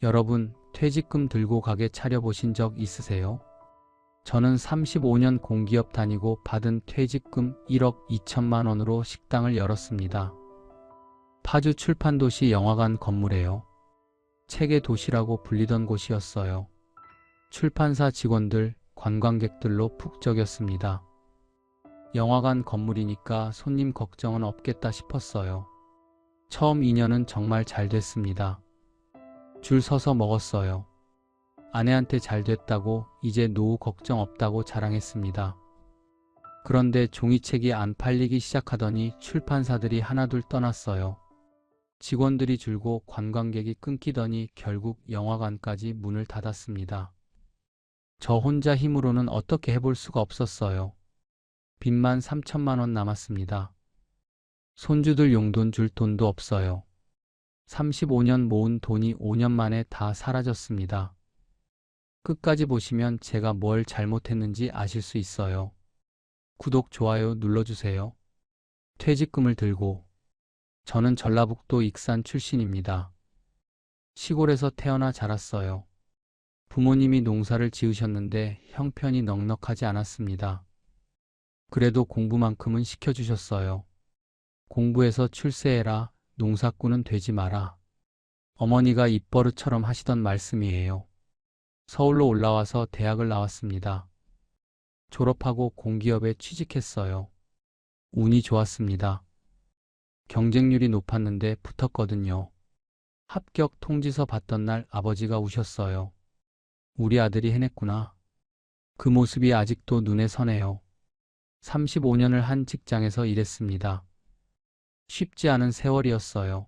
여러분, 퇴직금 들고 가게 차려보신 적 있으세요? 저는 35년 공기업 다니고 받은 퇴직금 1억 2천만 원으로 식당을 열었습니다. 파주 출판도시 영화관 건물에요. 책의 도시라고 불리던 곳이었어요. 출판사 직원들, 관광객들로 푹 적였습니다. 영화관 건물이니까 손님 걱정은 없겠다 싶었어요. 처음 2년은 정말 잘 됐습니다. 줄 서서 먹었어요. 아내한테 잘 됐다고 이제 노후 걱정 없다고 자랑했습니다. 그런데 종이책이 안 팔리기 시작하더니 출판사들이 하나둘 떠났어요. 직원들이 줄고 관광객이 끊기더니 결국 영화관까지 문을 닫았습니다. 저 혼자 힘으로는 어떻게 해볼 수가 없었어요. 빚만 3천만 원 남았습니다. 손주들 용돈 줄 돈도 없어요. 35년 모은 돈이 5년 만에 다 사라졌습니다. 끝까지 보시면 제가 뭘 잘못했는지 아실 수 있어요. 구독, 좋아요 눌러주세요. 퇴직금을 들고. 저는 전라북도 익산 출신입니다. 시골에서 태어나 자랐어요. 부모님이 농사를 지으셨는데 형편이 넉넉하지 않았습니다. 그래도 공부만큼은 시켜주셨어요. 공부해서 출세해라, 농사꾼은 되지 마라. 어머니가 입버릇처럼 하시던 말씀이에요. 서울로 올라와서 대학을 나왔습니다. 졸업하고 공기업에 취직했어요. 운이 좋았습니다. 경쟁률이 높았는데 붙었거든요. 합격 통지서 받던 날 아버지가 우셨어요. 우리 아들이 해냈구나. 그 모습이 아직도 눈에 선해요. 35년을 한 직장에서 일했습니다. 쉽지 않은 세월이었어요.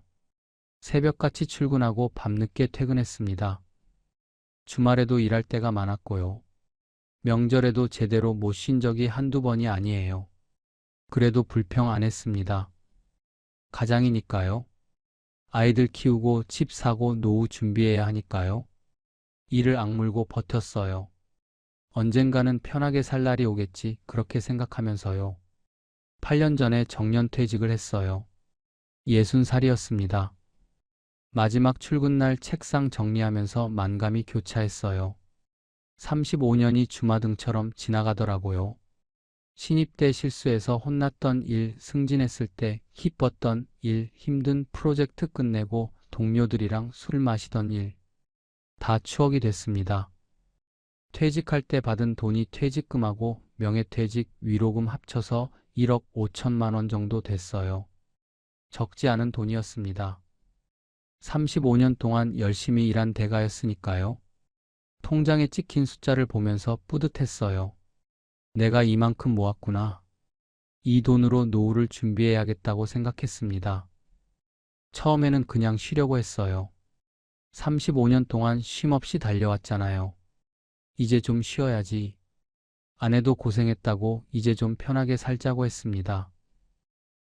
새벽같이 출근하고 밤늦게 퇴근했습니다. 주말에도 일할 때가 많았고요. 명절에도 제대로 못 쉰 적이 한두 번이 아니에요. 그래도 불평 안 했습니다. 가장이니까요. 아이들 키우고 집 사고 노후 준비해야 하니까요. 이를 악물고 버텼어요. 언젠가는 편하게 살 날이 오겠지 그렇게 생각하면서요. 8년 전에 정년퇴직을 했어요. 60살이었습니다. 마지막 출근날 책상 정리하면서 만감이 교차했어요. 35년이 주마등처럼 지나가더라고요. 신입 때 실수해서 혼났던 일, 승진했을 때 기뻤던 일, 힘든 프로젝트 끝내고 동료들이랑 술 마시던 일, 다 추억이 됐습니다. 퇴직할 때 받은 돈이 퇴직금하고 명예퇴직 위로금 합쳐서 1억 5천만 원 정도 됐어요. 적지 않은 돈이었습니다. 35년 동안 열심히 일한 대가였으니까요. 통장에 찍힌 숫자를 보면서 뿌듯했어요. 내가 이만큼 모았구나. 이 돈으로 노후를 준비해야겠다고 생각했습니다. 처음에는 그냥 쉬려고 했어요. 35년 동안 쉼 없이 달려왔잖아요. 이제 좀 쉬어야지. 아내도 고생했다고 이제 좀 편하게 살자고 했습니다.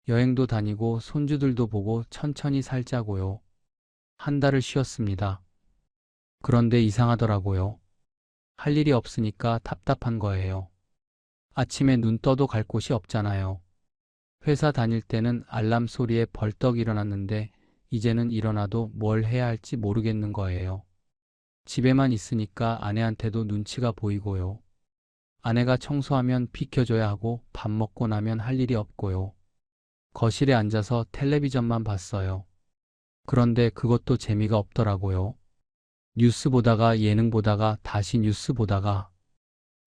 여행도 다니고 손주들도 보고 천천히 살자고요. 한 달을 쉬었습니다. 그런데 이상하더라고요. 할 일이 없으니까 답답한 거예요. 아침에 눈 떠도 갈 곳이 없잖아요. 회사 다닐 때는 알람 소리에 벌떡 일어났는데 이제는 일어나도 뭘 해야 할지 모르겠는 거예요. 집에만 있으니까 아내한테도 눈치가 보이고요. 아내가 청소하면 비켜줘야 하고 밥 먹고 나면 할 일이 없고요. 거실에 앉아서 텔레비전만 봤어요. 그런데 그것도 재미가 없더라고요. 뉴스 보다가 예능 보다가 다시 뉴스 보다가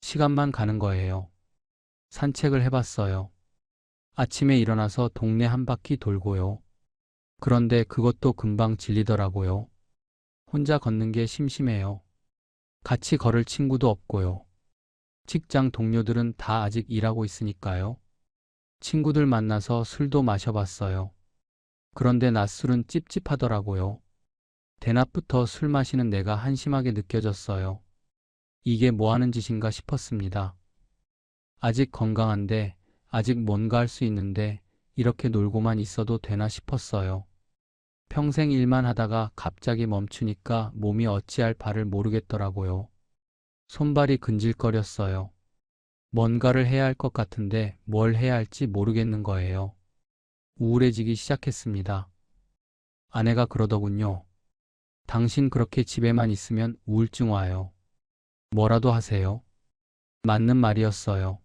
시간만 가는 거예요. 산책을 해봤어요. 아침에 일어나서 동네 한 바퀴 돌고요. 그런데 그것도 금방 질리더라고요. 혼자 걷는 게 심심해요. 같이 걸을 친구도 없고요. 직장 동료들은 다 아직 일하고 있으니까요. 친구들 만나서 술도 마셔봤어요. 그런데 낮술은 찝찝하더라고요. 대낮부터 술 마시는 내가 한심하게 느껴졌어요. 이게 뭐 하는 짓인가 싶었습니다. 아직 건강한데, 아직 뭔가 할 수 있는데 이렇게 놀고만 있어도 되나 싶었어요. 평생 일만 하다가 갑자기 멈추니까 몸이 어찌할 바를 모르겠더라고요. 손발이 근질거렸어요. 뭔가를 해야 할 것 같은데 뭘 해야 할지 모르겠는 거예요. 우울해지기 시작했습니다. 아내가 그러더군요. 당신 그렇게 집에만 있으면 우울증 와요. 뭐라도 하세요. 맞는 말이었어요.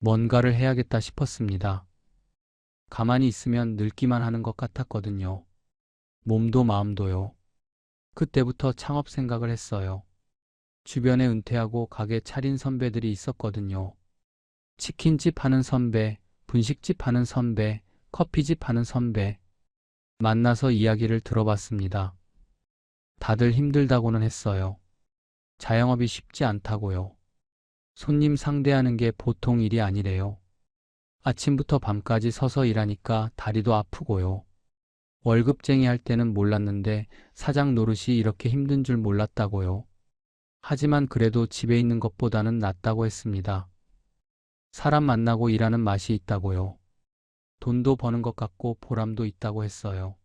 뭔가를 해야겠다 싶었습니다. 가만히 있으면 늙기만 하는 것 같았거든요. 몸도 마음도요. 그때부터 창업 생각을 했어요. 주변에 은퇴하고 가게 차린 선배들이 있었거든요. 치킨집 하는 선배, 분식집 하는 선배, 커피집 하는 선배. 만나서 이야기를 들어봤습니다. 다들 힘들다고는 했어요. 자영업이 쉽지 않다고요. 손님 상대하는 게 보통 일이 아니래요. 아침부터 밤까지 서서 일하니까 다리도 아프고요. 월급쟁이 할 때는 몰랐는데 사장 노릇이 이렇게 힘든 줄 몰랐다고요. 하지만 그래도 집에 있는 것보다는 낫다고 했습니다. 사람 만나고 일하는 맛이 있다고요. 돈도 버는 것 같고 보람도 있다고 했어요.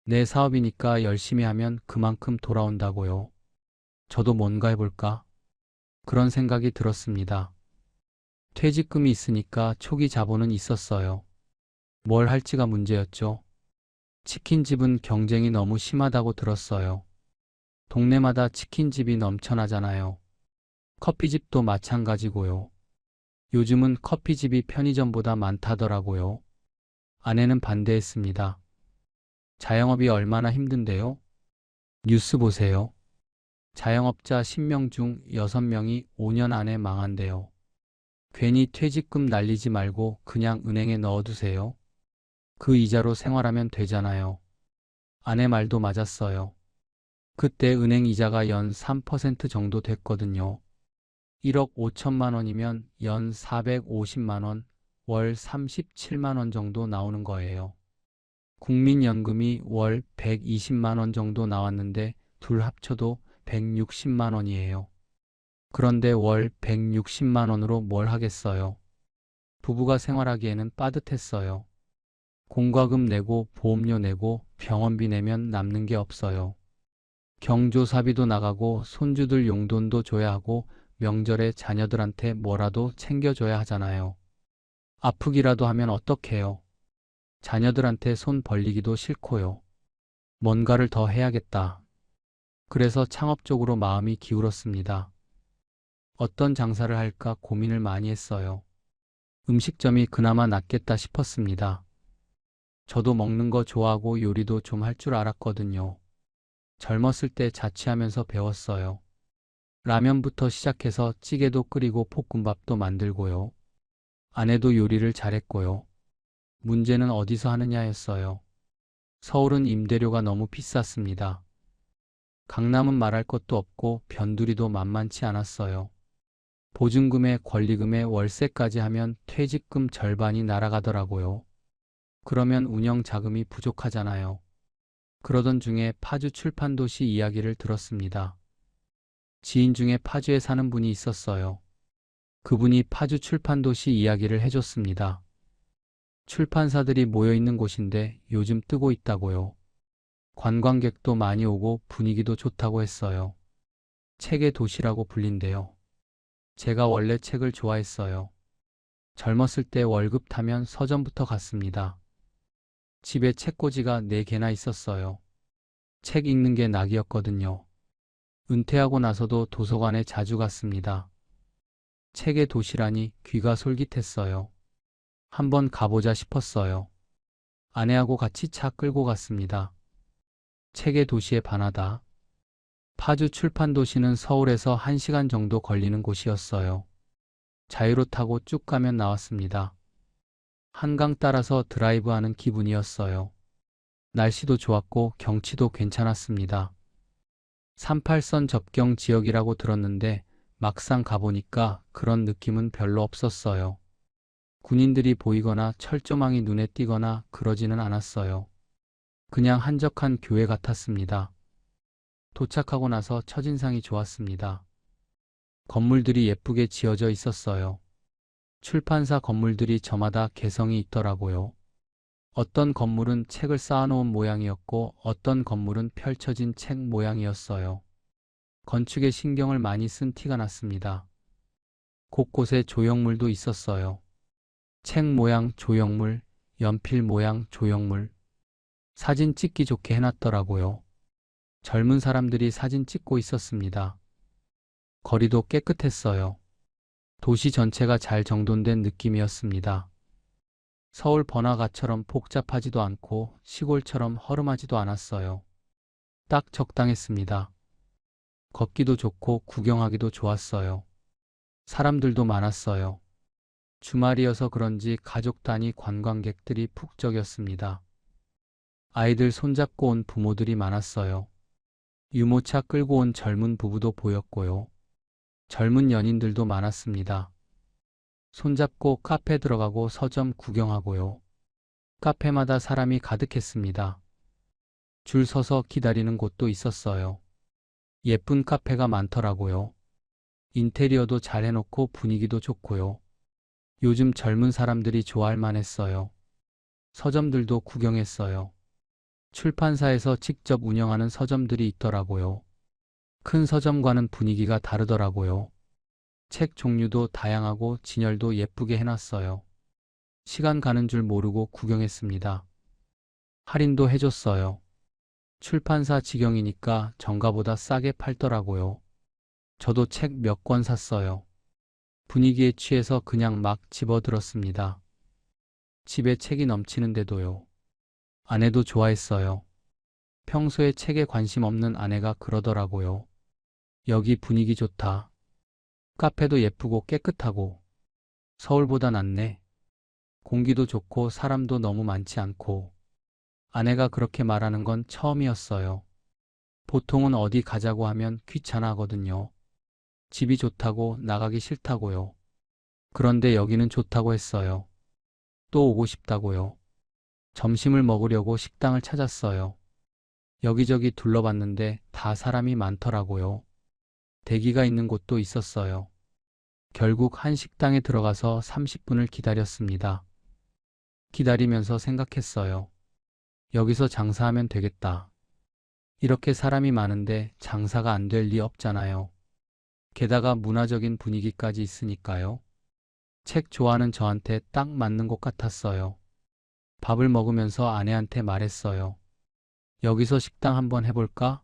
내 사업이니까 열심히 하면 그만큼 돌아온다고요. 저도 뭔가 해볼까? 그런 생각이 들었습니다. 퇴직금이 있으니까 초기 자본은 있었어요. 뭘 할지가 문제였죠. 치킨집은 경쟁이 너무 심하다고 들었어요. 동네마다 치킨집이 넘쳐나잖아요. 커피집도 마찬가지고요. 요즘은 커피집이 편의점보다 많다더라고요. 아내는 반대했습니다. 자영업이 얼마나 힘든데요? 뉴스 보세요. 자영업자 10명 중 6명이 5년 안에 망한대요. 괜히 퇴직금 날리지 말고 그냥 은행에 넣어두세요. 그 이자로 생활하면 되잖아요. 아내 말도 맞았어요. 그때 은행 이자가 연 3% 정도 됐거든요. 1억 5천만 원이면 연 450만 원, 월 37만 원 정도 나오는 거예요. 국민연금이 월 120만 원 정도 나왔는데 둘 합쳐도 160만 원이에요. 그런데 월 160만 원으로 뭘 하겠어요? 부부가 생활하기에는 빠듯했어요. 공과금 내고 보험료 내고 병원비 내면 남는 게 없어요. 경조사비도 나가고 손주들 용돈도 줘야 하고 명절에 자녀들한테 뭐라도 챙겨줘야 하잖아요. 아프기라도 하면 어떡해요? 자녀들한테 손 벌리기도 싫고요. 뭔가를 더 해야겠다. 그래서 창업 쪽으로 마음이 기울었습니다. 어떤 장사를 할까 고민을 많이 했어요. 음식점이 그나마 낫겠다 싶었습니다. 저도 먹는 거 좋아하고 요리도 좀 할 줄 알았거든요. 젊었을 때 자취하면서 배웠어요. 라면부터 시작해서 찌개도 끓이고 볶음밥도 만들고요. 아내도 요리를 잘했고요. 문제는 어디서 하느냐였어요. 서울은 임대료가 너무 비쌌습니다. 강남은 말할 것도 없고 변두리도 만만치 않았어요. 보증금에 권리금에 월세까지 하면 퇴직금 절반이 날아가더라고요. 그러면 운영 자금이 부족하잖아요. 그러던 중에 파주 출판도시 이야기를 들었습니다. 지인 중에 파주에 사는 분이 있었어요. 그분이 파주 출판도시 이야기를 해줬습니다. 출판사들이 모여 있는 곳인데 요즘 뜨고 있다고요. 관광객도 많이 오고 분위기도 좋다고 했어요. 책의 도시라고 불린대요. 제가 원래 책을 좋아했어요. 젊었을 때 월급 타면 서점부터 갔습니다. 집에 책꽂이가 4개나 있었어요. 책 읽는 게 낙이었거든요. 은퇴하고 나서도 도서관에 자주 갔습니다. 책의 도시라니 귀가 솔깃했어요. 한번 가보자 싶었어요. 아내하고 같이 차 끌고 갔습니다. 책의 도시에 반하다. 파주 출판도시는 서울에서 1시간 정도 걸리는 곳이었어요. 자유로 타고 쭉 가면 나왔습니다. 한강 따라서 드라이브하는 기분이었어요. 날씨도 좋았고 경치도 괜찮았습니다. 38선 접경 지역이라고 들었는데 막상 가보니까 그런 느낌은 별로 없었어요. 군인들이 보이거나 철조망이 눈에 띄거나 그러지는 않았어요. 그냥 한적한 교회 같았습니다. 도착하고 나서 첫인상이 좋았습니다. 건물들이 예쁘게 지어져 있었어요. 출판사 건물들이 저마다 개성이 있더라고요. 어떤 건물은 책을 쌓아놓은 모양이었고 어떤 건물은 펼쳐진 책 모양이었어요. 건축에 신경을 많이 쓴 티가 났습니다. 곳곳에 조형물도 있었어요. 책 모양 조형물, 연필 모양 조형물. 사진 찍기 좋게 해놨더라고요. 젊은 사람들이 사진 찍고 있었습니다. 거리도 깨끗했어요. 도시 전체가 잘 정돈된 느낌이었습니다. 서울 번화가처럼 복잡하지도 않고 시골처럼 허름하지도 않았어요. 딱 적당했습니다. 걷기도 좋고 구경하기도 좋았어요. 사람들도 많았어요. 주말이어서 그런지 가족 단위 관광객들이 북적였습니다. 아이들 손잡고 온 부모들이 많았어요. 유모차 끌고 온 젊은 부부도 보였고요. 젊은 연인들도 많았습니다. 손잡고 카페 들어가고 서점 구경하고요. 카페마다 사람이 가득했습니다. 줄 서서 기다리는 곳도 있었어요. 예쁜 카페가 많더라고요. 인테리어도 잘 해놓고 분위기도 좋고요. 요즘 젊은 사람들이 좋아할 만했어요. 서점들도 구경했어요. 출판사에서 직접 운영하는 서점들이 있더라고요. 큰 서점과는 분위기가 다르더라고요. 책 종류도 다양하고 진열도 예쁘게 해놨어요. 시간 가는 줄 모르고 구경했습니다. 할인도 해줬어요. 출판사 직영이니까 정가보다 싸게 팔더라고요. 저도 책 몇 권 샀어요. 분위기에 취해서 그냥 막 집어들었습니다. 집에 책이 넘치는데도요. 아내도 좋아했어요. 평소에 책에 관심 없는 아내가 그러더라고요. 여기 분위기 좋다. 카페도 예쁘고 깨끗하고 서울보다 낫네. 공기도 좋고 사람도 너무 많지 않고. 아내가 그렇게 말하는 건 처음이었어요. 보통은 어디 가자고 하면 귀찮아 하거든요. 집이 좋다고 나가기 싫다고요. 그런데 여기는 좋다고 했어요. 또 오고 싶다고요. 점심을 먹으려고 식당을 찾았어요. 여기저기 둘러봤는데 다 사람이 많더라고요. 대기가 있는 곳도 있었어요. 결국 한 식당에 들어가서 30분을 기다렸습니다. 기다리면서 생각했어요. 여기서 장사하면 되겠다. 이렇게 사람이 많은데 장사가 안 될 리 없잖아요. 게다가 문화적인 분위기까지 있으니까요. 책 좋아하는 저한테 딱 맞는 것 같았어요. 밥을 먹으면서 아내한테 말했어요. 여기서 식당 한번 해볼까?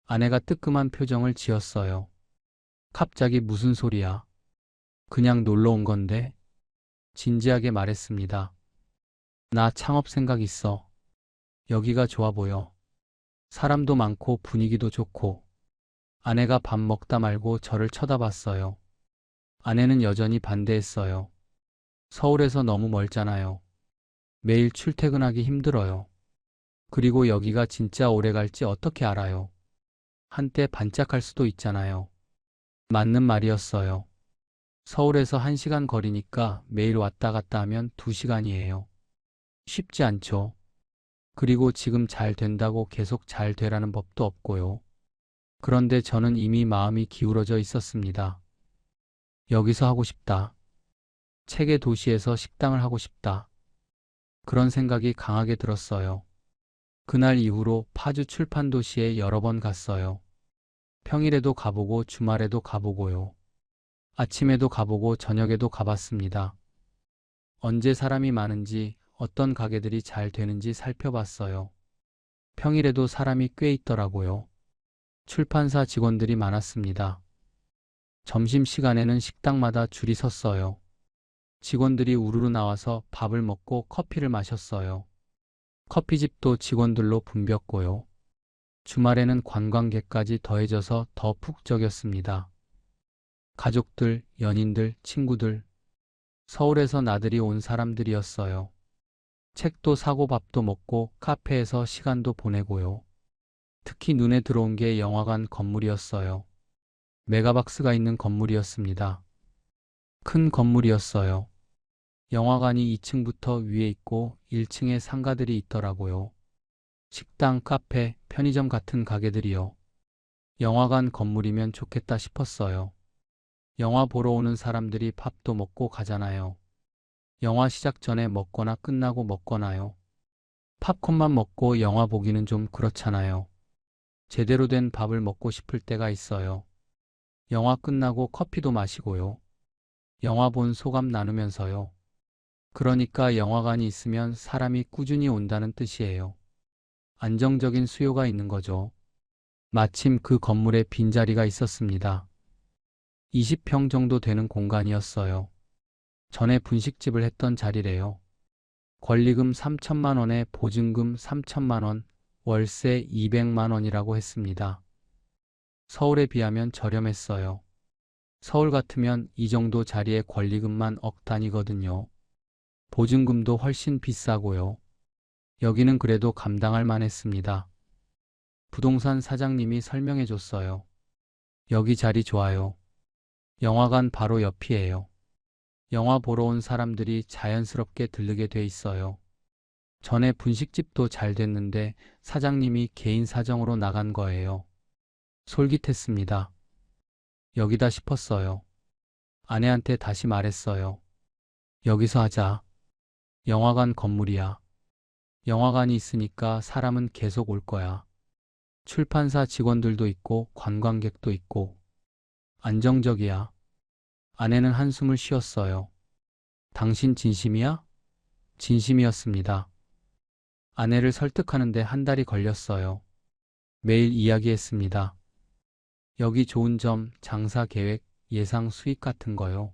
아내가 뜨끔한 표정을 지었어요. 갑자기 무슨 소리야? 그냥 놀러 온 건데? 진지하게 말했습니다. 나 창업 생각 있어. 여기가 좋아 보여. 사람도 많고 분위기도 좋고. 아내가 밥 먹다 말고 저를 쳐다봤어요. 아내는 여전히 반대했어요. 서울에서 너무 멀잖아요. 매일 출퇴근하기 힘들어요. 그리고 여기가 진짜 오래 갈지 어떻게 알아요? 한때 반짝할 수도 있잖아요. 맞는 말이었어요. 서울에서 1시간 거리니까 매일 왔다 갔다 하면 2시간이에요. 쉽지 않죠. 그리고 지금 잘 된다고 계속 잘 되라는 법도 없고요. 그런데 저는 이미 마음이 기울어져 있었습니다. 여기서 하고 싶다. 책의 도시에서 식당을 하고 싶다. 그런 생각이 강하게 들었어요. 그날 이후로 파주 출판 도시에 여러 번 갔어요. 평일에도 가보고 주말에도 가보고요. 아침에도 가보고 저녁에도 가봤습니다. 언제 사람이 많은지 어떤 가게들이 잘 되는지 살펴봤어요. 평일에도 사람이 꽤 있더라고요. 출판사 직원들이 많았습니다. 점심시간에는 식당마다 줄이 섰어요. 직원들이 우르르 나와서 밥을 먹고 커피를 마셨어요. 커피집도 직원들로 붐볐고요. 주말에는 관광객까지 더해져서 더 북적였습니다. 가족들, 연인들, 친구들, 서울에서 나들이 온 사람들이었어요. 책도 사고 밥도 먹고 카페에서 시간도 보내고요. 특히 눈에 들어온 게 영화관 건물이었어요. 메가박스가 있는 건물이었습니다. 큰 건물이었어요. 영화관이 2층부터 위에 있고 1층에 상가들이 있더라고요. 식당, 카페, 편의점 같은 가게들이요. 영화관 건물이면 좋겠다 싶었어요. 영화 보러 오는 사람들이 밥도 먹고 가잖아요. 영화 시작 전에 먹거나 끝나고 먹거나요. 팝콘만 먹고 영화 보기는 좀 그렇잖아요. 제대로 된 밥을 먹고 싶을 때가 있어요. 영화 끝나고 커피도 마시고요. 영화 본 소감 나누면서요. 그러니까 영화관이 있으면 사람이 꾸준히 온다는 뜻이에요. 안정적인 수요가 있는 거죠. 마침 그 건물에 빈자리가 있었습니다. 20평 정도 되는 공간이었어요. 전에 분식집을 했던 자리래요. 권리금 3천만 원에 보증금 3천만 원, 월세 200만 원이라고 했습니다. 서울에 비하면 저렴했어요. 서울 같으면 이 정도 자리에 권리금만 억 단위거든요. 보증금도 훨씬 비싸고요. 여기는 그래도 감당할 만했습니다. 부동산 사장님이 설명해 줬어요. 여기 자리 좋아요. 영화관 바로 옆이에요. 영화 보러 온 사람들이 자연스럽게 들르게 돼 있어요. 전에 분식집도 잘 됐는데 사장님이 개인 사정으로 나간 거예요. 솔깃했습니다. 여기다 싶었어요. 아내한테 다시 말했어요. 여기서 하자. 영화관 건물이야. 영화관이 있으니까 사람은 계속 올 거야. 출판사 직원들도 있고 관광객도 있고 안정적이야. 아내는 한숨을 쉬었어요. 당신 진심이야? 진심이었습니다. 아내를 설득하는데 한 달이 걸렸어요. 매일 이야기했습니다. 여기 좋은 점, 장사 계획, 예상 수익 같은 거요.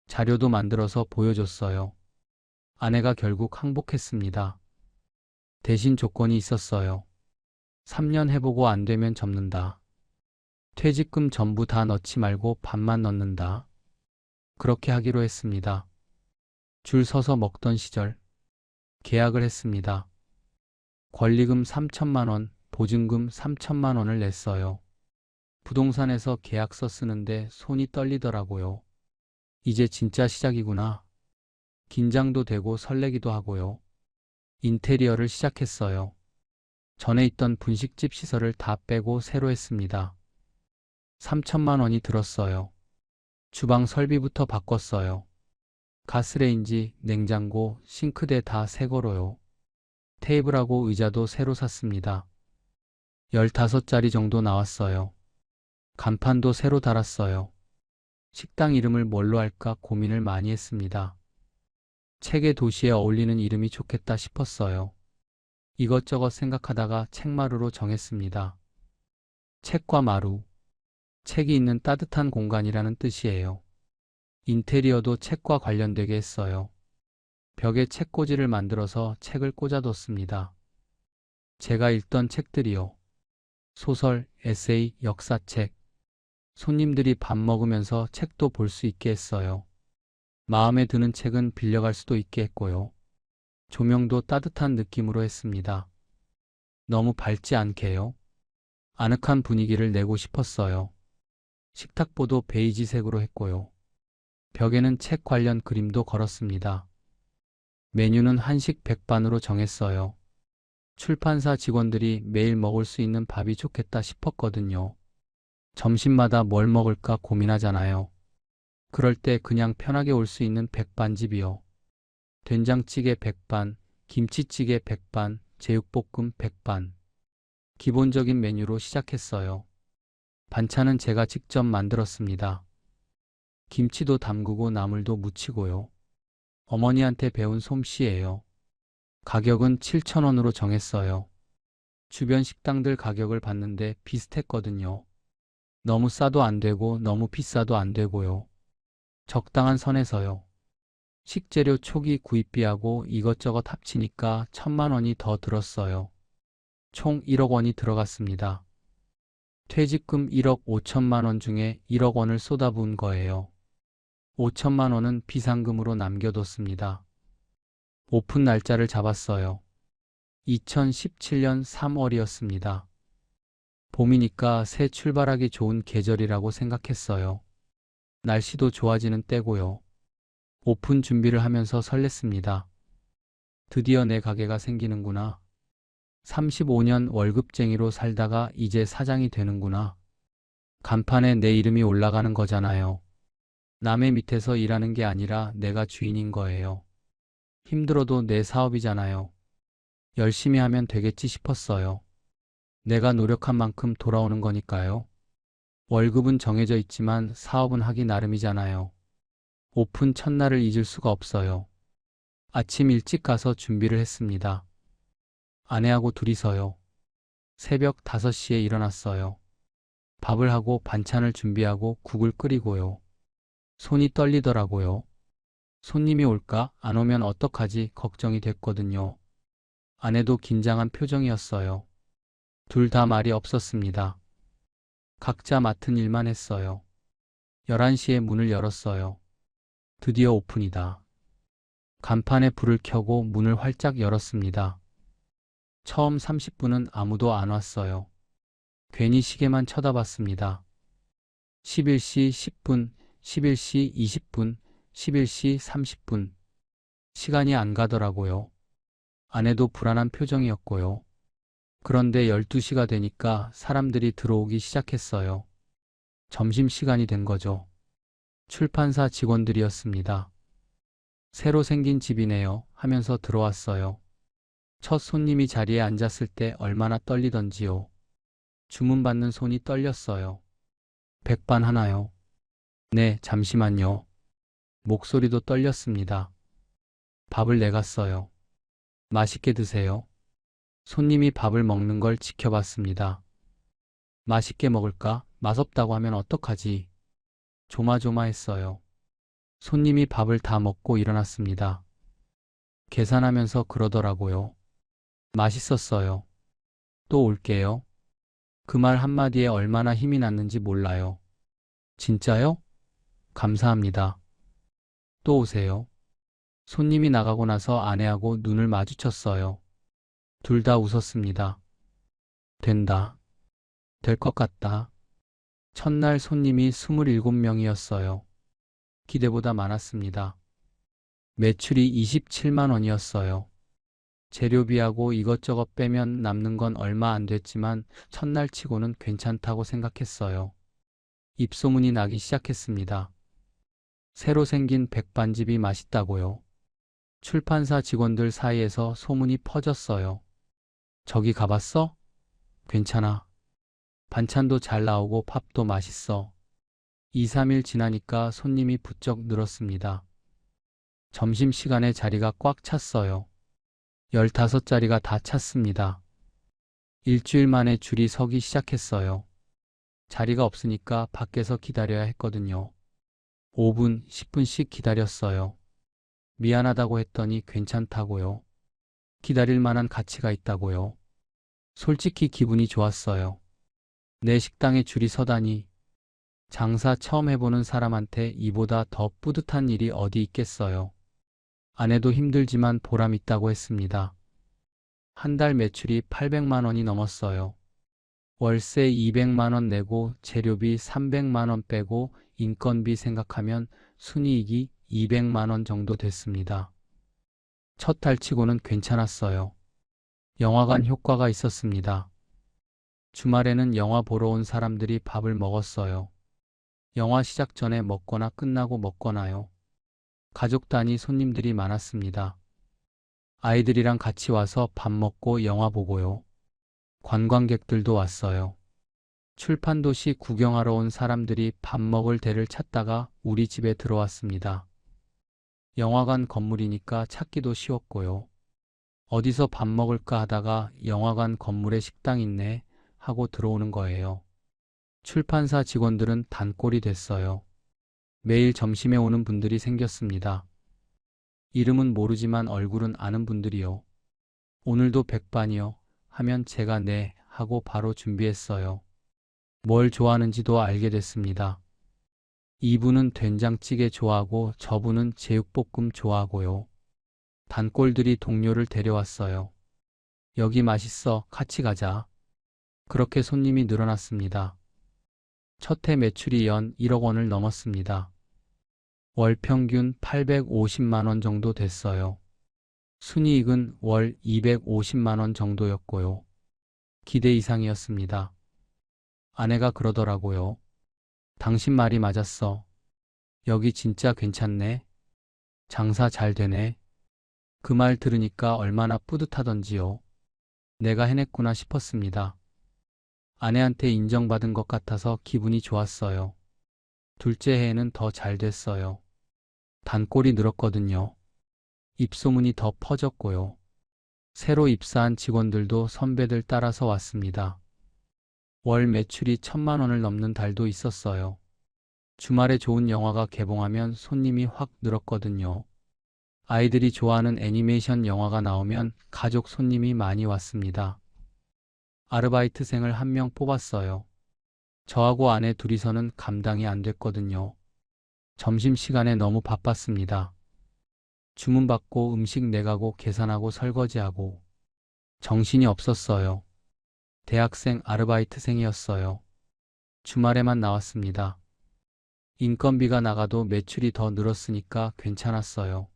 자료도 만들어서 보여줬어요. 아내가 결국 항복했습니다. 대신 조건이 있었어요. 3년 해보고 안 되면 접는다. 퇴직금 전부 다 넣지 말고 반만 넣는다. 그렇게 하기로 했습니다. 줄 서서 먹던 시절 계약을 했습니다. 권리금 3천만 원, 보증금 3천만 원을 냈어요. 부동산에서 계약서 쓰는데 손이 떨리더라고요. 이제 진짜 시작이구나. 긴장도 되고 설레기도 하고요. 인테리어를 시작했어요. 전에 있던 분식집 시설을 다 빼고 새로 했습니다. 3천만 원이 들었어요. 주방 설비부터 바꿨어요. 가스레인지, 냉장고, 싱크대 다 새 거로요. 테이블하고 의자도 새로 샀습니다. 15자리 정도 나왔어요. 간판도 새로 달았어요. 식당 이름을 뭘로 할까 고민을 많이 했습니다. 책의 도시에 어울리는 이름이 좋겠다 싶었어요. 이것저것 생각하다가 책마루로 정했습니다. 책과 마루. 책이 있는 따뜻한 공간이라는 뜻이에요. 인테리어도 책과 관련되게 했어요. 벽에 책꽂이를 만들어서 책을 꽂아뒀습니다. 제가 읽던 책들이요. 소설, 에세이, 역사책. 손님들이 밥 먹으면서 책도 볼 수 있게 했어요. 마음에 드는 책은 빌려갈 수도 있게 했고요. 조명도 따뜻한 느낌으로 했습니다. 너무 밝지 않게요. 아늑한 분위기를 내고 싶었어요. 식탁보도 베이지색으로 했고요. 벽에는 책 관련 그림도 걸었습니다. 메뉴는 한식 백반으로 정했어요. 출판사 직원들이 매일 먹을 수 있는 밥이 좋겠다 싶었거든요. 점심마다 뭘 먹을까 고민하잖아요. 그럴 때 그냥 편하게 올 수 있는 백반집이요. 된장찌개 백반, 김치찌개 백반, 제육볶음 백반. 기본적인 메뉴로 시작했어요. 반찬은 제가 직접 만들었습니다. 김치도 담그고 나물도 무치고요. 어머니한테 배운 솜씨예요. 가격은 7,000원으로 정했어요. 주변 식당들 가격을 봤는데 비슷했거든요. 너무 싸도 안 되고 너무 비싸도 안 되고요. 적당한 선에서요. 식재료 초기 구입비하고 이것저것 합치니까 1,000만 원이 더 들었어요. 총 1억 원이 들어갔습니다. 퇴직금 1억 5천만 원 중에 1억 원을 쏟아부은 거예요. 5천만 원은 비상금으로 남겨뒀습니다. 오픈 날짜를 잡았어요. 2017년 3월이었습니다. 봄이니까 새 출발하기 좋은 계절이라고 생각했어요. 날씨도 좋아지는 때고요. 오픈 준비를 하면서 설렜습니다. 드디어 내 가게가 생기는구나. 35년 월급쟁이로 살다가 이제 사장이 되는구나. 간판에 내 이름이 올라가는 거잖아요. 남의 밑에서 일하는 게 아니라 내가 주인인 거예요. 힘들어도 내 사업이잖아요. 열심히 하면 되겠지 싶었어요. 내가 노력한 만큼 돌아오는 거니까요. 월급은 정해져 있지만 사업은 하기 나름이잖아요. 오픈 첫날을 잊을 수가 없어요. 아침 일찍 가서 준비를 했습니다. 아내하고 둘이서요. 새벽 5시에 일어났어요. 밥을 하고 반찬을 준비하고 국을 끓이고요. 손이 떨리더라고요. 손님이 올까? 안 오면 어떡하지? 걱정이 됐거든요. 아내도 긴장한 표정이었어요. 둘 다 말이 없었습니다. 각자 맡은 일만 했어요. 11시에 문을 열었어요. 드디어 오픈이다. 간판에 불을 켜고 문을 활짝 열었습니다. 처음 30분은 아무도 안 왔어요. 괜히 시계만 쳐다봤습니다. 11시 10분, 11시 20분, 11시 30분. 시간이 안 가더라고요. 아내도 불안한 표정이었고요. 그런데 12시가 되니까 사람들이 들어오기 시작했어요. 점심시간이 된 거죠. 출판사 직원들이었습니다. 새로 생긴 집이네요 하면서 들어왔어요. 첫 손님이 자리에 앉았을 때 얼마나 떨리던지요. 주문받는 손이 떨렸어요. 백반 하나요? 네, 잠시만요. 목소리도 떨렸습니다. 밥을 내갔어요. 맛있게 드세요. 손님이 밥을 먹는 걸 지켜봤습니다. 맛있게 먹을까? 맛없다고 하면 어떡하지? 조마조마했어요. 손님이 밥을 다 먹고 일어났습니다. 계산하면서 그러더라고요. 맛있었어요. 또 올게요. 그 말 한마디에 얼마나 힘이 났는지 몰라요. 진짜요? 감사합니다. 또 오세요. 손님이 나가고 나서 아내하고 눈을 마주쳤어요. 둘 다 웃었습니다. 된다. 될 것 같다. 첫날 손님이 27명이었어요. 기대보다 많았습니다. 매출이 27만 원이었어요. 재료비하고 이것저것 빼면 남는 건 얼마 안 됐지만 첫날 치고는 괜찮다고 생각했어요. 입소문이 나기 시작했습니다. 새로 생긴 백반집이 맛있다고요. 출판사 직원들 사이에서 소문이 퍼졌어요. 저기 가봤어? 괜찮아. 반찬도 잘 나오고 밥도 맛있어. 2, 3일 지나니까 손님이 부쩍 늘었습니다. 점심시간에 자리가 꽉 찼어요. 15자리가 다 찼습니다. 일주일 만에 줄이 서기 시작했어요. 자리가 없으니까 밖에서 기다려야 했거든요. 5분, 10분씩 기다렸어요. 미안하다고 했더니 괜찮다고요. 기다릴 만한 가치가 있다고요. 솔직히 기분이 좋았어요. 내 식당에 줄이 서다니. 장사 처음 해보는 사람한테 이보다 더 뿌듯한 일이 어디 있겠어요. 아내도 힘들지만 보람 있다고 했습니다. 한 달 매출이 800만 원이 넘었어요. 월세 200만 원 내고 재료비 300만 원 빼고 인건비 생각하면 순이익이 200만 원 정도 됐습니다. 첫 달치고는 괜찮았어요. 영화관 효과가 있었습니다. 주말에는 영화 보러 온 사람들이 밥을 먹었어요. 영화 시작 전에 먹거나 끝나고 먹거나요. 가족 단위 손님들이 많았습니다. 아이들이랑 같이 와서 밥 먹고 영화 보고요. 관광객들도 왔어요. 출판도시 구경하러 온 사람들이 밥 먹을 데를 찾다가 우리 집에 들어왔습니다. 영화관 건물이니까 찾기도 쉬웠고요. 어디서 밥 먹을까 하다가 영화관 건물에 식당 있네 하고 들어오는 거예요. 출판사 직원들은 단골이 됐어요. 매일 점심에 오는 분들이 생겼습니다. 이름은 모르지만 얼굴은 아는 분들이요. 오늘도 백반이요 하면 제가 네 하고 바로 준비했어요. 뭘 좋아하는지도 알게 됐습니다. 이분은 된장찌개 좋아하고 저분은 제육볶음 좋아하고요. 단골들이 동료를 데려왔어요. 여기 맛있어. 같이 가자. 그렇게 손님이 늘어났습니다. 첫 해 매출이 연 1억 원을 넘었습니다. 월 평균 850만 원 정도 됐어요. 순이익은 월 250만 원 정도였고요. 기대 이상이었습니다. 아내가 그러더라고요. 당신 말이 맞았어. 여기 진짜 괜찮네. 장사 잘 되네. 그 말 들으니까 얼마나 뿌듯하던지요. 내가 해냈구나 싶었습니다. 아내한테 인정받은 것 같아서 기분이 좋았어요. 둘째 해에는 더 잘 됐어요. 단골이 늘었거든요. 입소문이 더 퍼졌고요. 새로 입사한 직원들도 선배들 따라서 왔습니다. 월 매출이 1,000만 원을 넘는 달도 있었어요. 주말에 좋은 영화가 개봉하면 손님이 확 늘었거든요. 아이들이 좋아하는 애니메이션 영화가 나오면 가족 손님이 많이 왔습니다. 아르바이트생을 한 명 뽑았어요. 저하고 아내 둘이서는 감당이 안 됐거든요. 점심시간에 너무 바빴습니다. 주문받고 음식 내가고 계산하고 설거지하고 정신이 없었어요. 대학생 아르바이트생이었어요. 주말에만 나왔습니다. 인건비가 나가도 매출이 더 늘었으니까 괜찮았어요.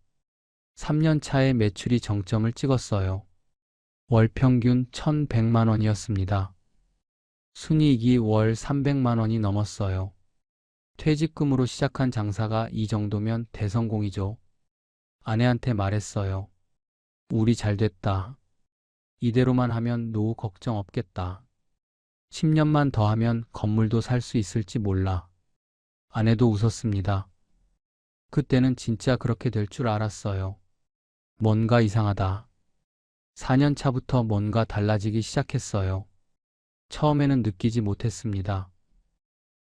3년 차에 매출이 정점을 찍었어요. 월 평균 1,100만 원이었습니다. 순이익이 월 300만 원이 넘었어요. 퇴직금으로 시작한 장사가 이 정도면 대성공이죠. 아내한테 말했어요. 우리 잘 됐다. 이대로만 하면 노후 걱정 없겠다. 10년만 더 하면 건물도 살 수 있을지 몰라. 아내도 웃었습니다. 그때는 진짜 그렇게 될 줄 알았어요. 뭔가 이상하다. 4년 차부터 뭔가 달라지기 시작했어요. 처음에는 느끼지 못했습니다.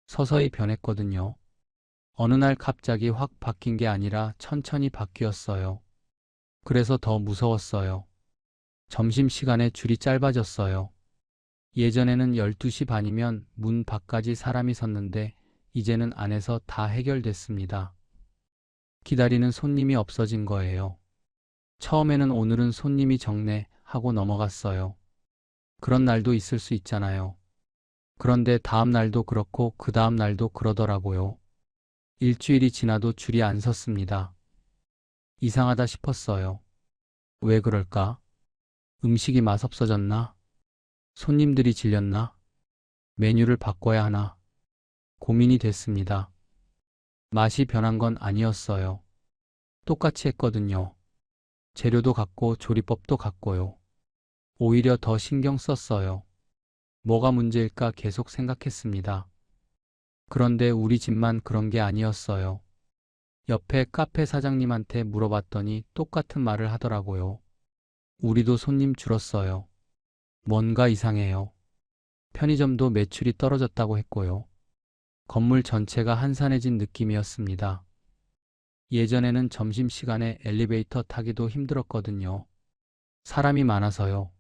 서서히 변했거든요. 어느 날 갑자기 확 바뀐 게 아니라 천천히 바뀌었어요. 그래서 더 무서웠어요. 점심시간에 줄이 짧아졌어요. 예전에는 12시 반이면 문 밖까지 사람이 섰는데 이제는 안에서 다 해결됐습니다. 기다리는 손님이 없어진 거예요. 처음에는 오늘은 손님이 적네 하고 넘어갔어요. 그런 날도 있을 수 있잖아요. 그런데 다음 날도 그렇고 그 다음 날도 그러더라고요. 일주일이 지나도 줄이 안 섰습니다. 이상하다 싶었어요. 왜 그럴까? 음식이 맛없어졌나? 손님들이 질렸나? 메뉴를 바꿔야 하나? 고민이 됐습니다. 맛이 변한 건 아니었어요. 똑같이 했거든요. 재료도 같고 조리법도 같고요. 오히려 더 신경 썼어요. 뭐가 문제일까 계속 생각했습니다. 그런데 우리 집만 그런 게 아니었어요. 옆에 카페 사장님한테 물어봤더니 똑같은 말을 하더라고요. 우리도 손님 줄었어요. 뭔가 이상해요. 편의점도 매출이 떨어졌다고 했고요. 건물 전체가 한산해진 느낌이었습니다. 예전에는 점심시간에 엘리베이터 타기도 힘들었거든요. 사람이 많아서요.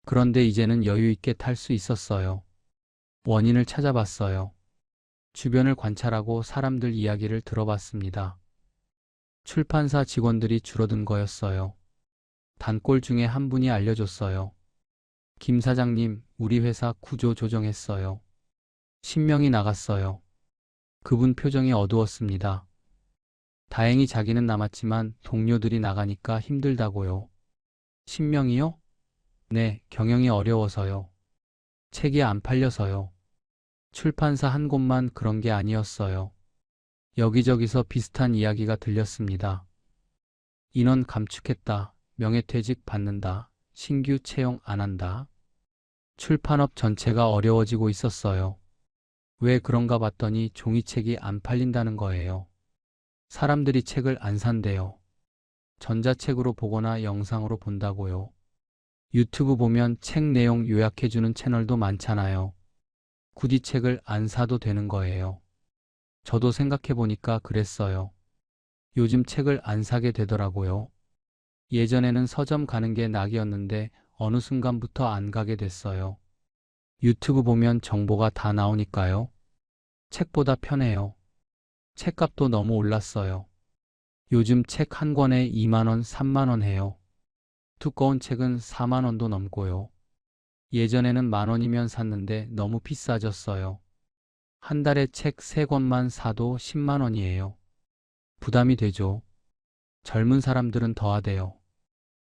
그런데 이제는 여유 있게 탈 수 있었어요. 원인을 찾아봤어요. 주변을 관찰하고 사람들 이야기를 들어봤습니다. 출판사 직원들이 줄어든 거였어요. 단골 중에 한 분이 알려줬어요. 김 사장님, 우리 회사 구조 조정했어요. 신명이 나갔어요. 그분 표정이 어두웠습니다. 다행히 자기는 남았지만 동료들이 나가니까 힘들다고요. 신명이요? 네, 경영이 어려워서요. 책이 안 팔려서요. 출판사 한 곳만 그런 게 아니었어요. 여기저기서 비슷한 이야기가 들렸습니다. 인원 감축했다. 명예퇴직 받는다. 신규 채용 안 한다. 출판업 전체가 어려워지고 있었어요. 왜 그런가 봤더니 종이책이 안 팔린다는 거예요. 사람들이 책을 안 산대요. 전자책으로 보거나 영상으로 본다고요. 유튜브 보면 책 내용 요약해주는 채널도 많잖아요. 굳이 책을 안 사도 되는 거예요. 저도 생각해보니까 그랬어요. 요즘 책을 안 사게 되더라고요. 예전에는 서점 가는 게 낙이었는데 어느 순간부터 안 가게 됐어요. 유튜브 보면 정보가 다 나오니까요. 책보다 편해요. 책값도 너무 올랐어요. 요즘 책 한 권에 2만 원, 3만 원 해요. 두꺼운 책은 4만 원도 넘고요. 예전에는 만 원이면 샀는데 너무 비싸졌어요. 한 달에 책 3권만 사도 10만 원이에요. 부담이 되죠. 젊은 사람들은 더하대요.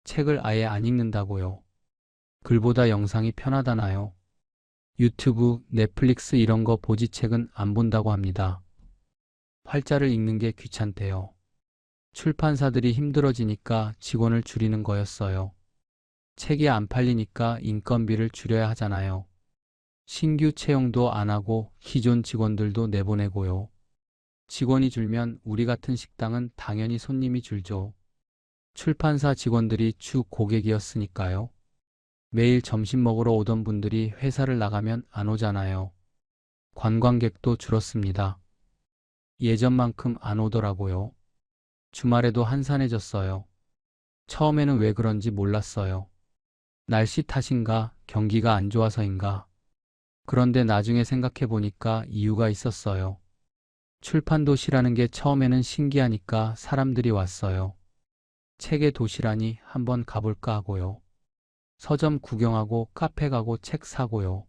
책을 아예 안 읽는다고요. 글보다 영상이 편하다나요. 유튜브, 넷플릭스 이런 거 보지 책은 안 본다고 합니다. 활자를 읽는 게 귀찮대요. 출판사들이 힘들어지니까 직원을 줄이는 거였어요. 책이 안 팔리니까 인건비를 줄여야 하잖아요. 신규 채용도 안 하고 기존 직원들도 내보내고요. 직원이 줄면 우리 같은 식당은 당연히 손님이 줄죠. 출판사 직원들이 주 고객이었으니까요. 매일 점심 먹으러 오던 분들이 회사를 나가면 안 오잖아요. 관광객도 줄었습니다. 예전만큼 안 오더라고요. 주말에도 한산해졌어요. 처음에는 왜 그런지 몰랐어요. 날씨 탓인가, 경기가 안 좋아서인가. 그런데 나중에 생각해 보니까 이유가 있었어요. 출판 도시라는 게 처음에는 신기하니까 사람들이 왔어요. 책의 도시라니 한번 가볼까 하고요. 서점 구경하고 카페 가고 책 사고요.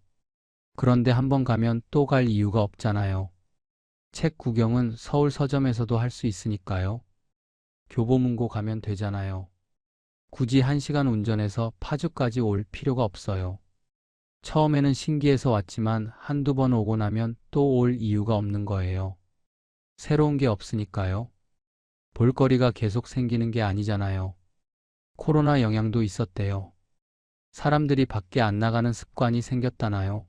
그런데 한번 가면 또 갈 이유가 없잖아요. 책 구경은 서울 서점에서도 할 수 있으니까요. 교보문고 가면 되잖아요. 굳이 1시간 운전해서 파주까지 올 필요가 없어요. 처음에는 신기해서 왔지만 한두 번 오고 나면 또 올 이유가 없는 거예요. 새로운 게 없으니까요. 볼거리가 계속 생기는 게 아니잖아요. 코로나 영향도 있었대요. 사람들이 밖에 안 나가는 습관이 생겼다나요.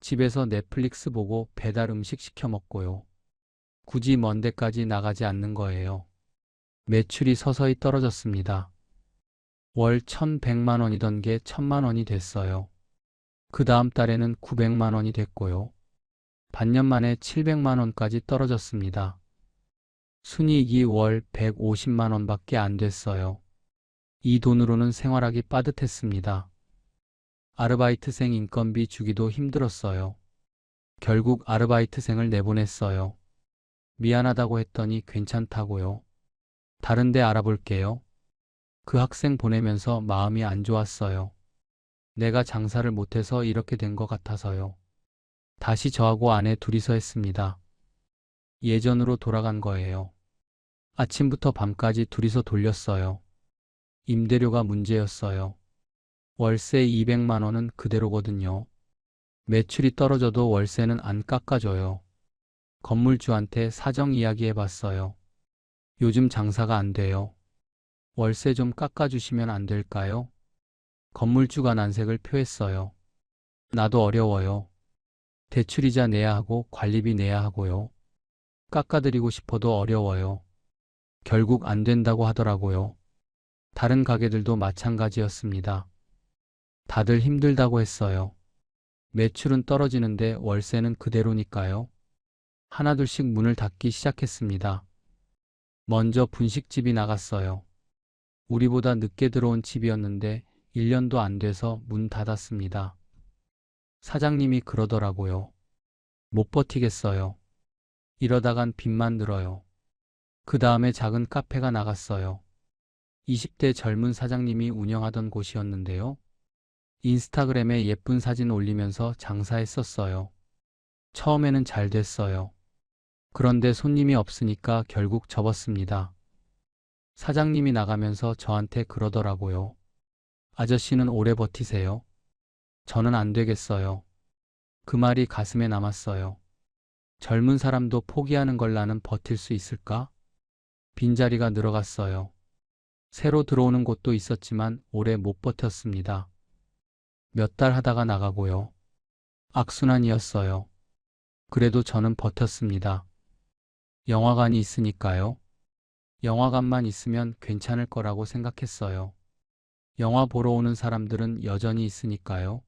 집에서 넷플릭스 보고 배달 음식 시켜 먹고요. 굳이 먼 데까지 나가지 않는 거예요. 매출이 서서히 떨어졌습니다. 월 1,100만 원이던 게 1,000만 원이 됐어요. 그 다음 달에는 900만 원이 됐고요. 반년 만에 700만 원까지 떨어졌습니다. 순이익이 월 150만 원밖에 안 됐어요. 이 돈으로는 생활하기 빠듯했습니다. 아르바이트생 인건비 주기도 힘들었어요. 결국 아르바이트생을 내보냈어요. 미안하다고 했더니 괜찮다고요. 다른 데 알아볼게요. 그 학생 보내면서 마음이 안 좋았어요. 내가 장사를 못해서 이렇게 된 것 같아서요. 다시 저하고 아내 둘이서 했습니다. 예전으로 돌아간 거예요. 아침부터 밤까지 둘이서 돌렸어요. 임대료가 문제였어요. 월세 200만 원은 그대로거든요. 매출이 떨어져도 월세는 안 깎아줘요. 건물주한테 사정 이야기해봤어요. 요즘 장사가 안 돼요. 월세 좀 깎아주시면 안 될까요? 건물주가 난색을 표했어요. 나도 어려워요. 대출이자 내야 하고 관리비 내야 하고요. 깎아드리고 싶어도 어려워요. 결국 안 된다고 하더라고요. 다른 가게들도 마찬가지였습니다. 다들 힘들다고 했어요. 매출은 떨어지는데 월세는 그대로니까요. 하나둘씩 문을 닫기 시작했습니다. 먼저 분식집이 나갔어요. 우리보다 늦게 들어온 집이었는데 1년도 안 돼서 문 닫았습니다. 사장님이 그러더라고요. 못 버티겠어요. 이러다간 빚만 늘어요. 그 다음에 작은 카페가 나갔어요. 20대 젊은 사장님이 운영하던 곳이었는데요. 인스타그램에 예쁜 사진 올리면서 장사했었어요. 처음에는 잘 됐어요. 그런데 손님이 없으니까 결국 접었습니다. 사장님이 나가면서 저한테 그러더라고요. 아저씨는 오래 버티세요. 저는 안 되겠어요. 그 말이 가슴에 남았어요. 젊은 사람도 포기하는 걸 나는 버틸 수 있을까? 빈자리가 늘어갔어요. 새로 들어오는 곳도 있었지만 오래 못 버텼습니다. 몇 달 하다가 나가고요. 악순환이었어요. 그래도 저는 버텼습니다. 영화관이 있으니까요. 영화관만 있으면 괜찮을 거라고 생각했어요. 영화 보러 오는 사람들은 여전히 있으니까요.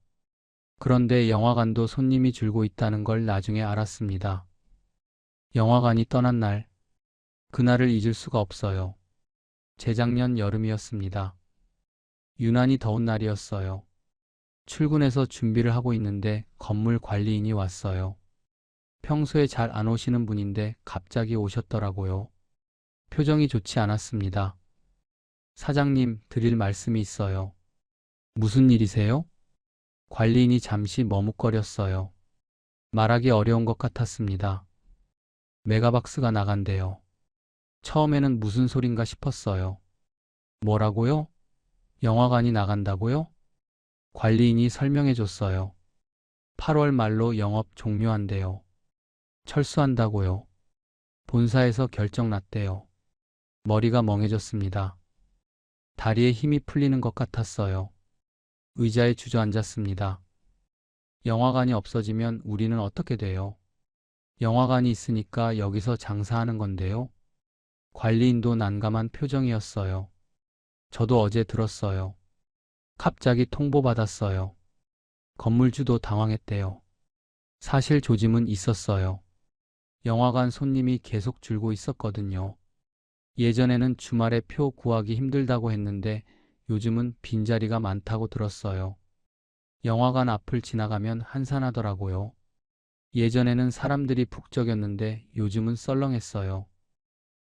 그런데 영화관도 손님이 줄고 있다는 걸 나중에 알았습니다. 영화관이 떠난 날, 그날을 잊을 수가 없어요. 재작년 여름이었습니다. 유난히 더운 날이었어요. 출근해서 준비를 하고 있는데 건물 관리인이 왔어요. 평소에 잘 안 오시는 분인데 갑자기 오셨더라고요. 표정이 좋지 않았습니다. 사장님, 드릴 말씀이 있어요. 무슨 일이세요? 관리인이 잠시 머뭇거렸어요. 말하기 어려운 것 같았습니다. 메가박스가 나간대요. 처음에는 무슨 소린가 싶었어요. 뭐라고요? 영화관이 나간다고요? 관리인이 설명해 줬어요. 8월 말로 영업 종료한대요. 철수한다고요. 본사에서 결정 났대요. 머리가 멍해졌습니다. 다리에 힘이 풀리는 것 같았어요. 의자에 주저앉았습니다. 영화관이 없어지면 우리는 어떻게 돼요? 영화관이 있으니까 여기서 장사하는 건데요. 관리인도 난감한 표정이었어요. 저도 어제 들었어요. 갑자기 통보받았어요. 건물주도 당황했대요. 사실 조짐은 있었어요. 영화관 손님이 계속 줄고 있었거든요. 예전에는 주말에 표 구하기 힘들다고 했는데 요즘은 빈자리가 많다고 들었어요. 영화관 앞을 지나가면 한산하더라고요. 예전에는 사람들이 북적였는데 요즘은 썰렁했어요.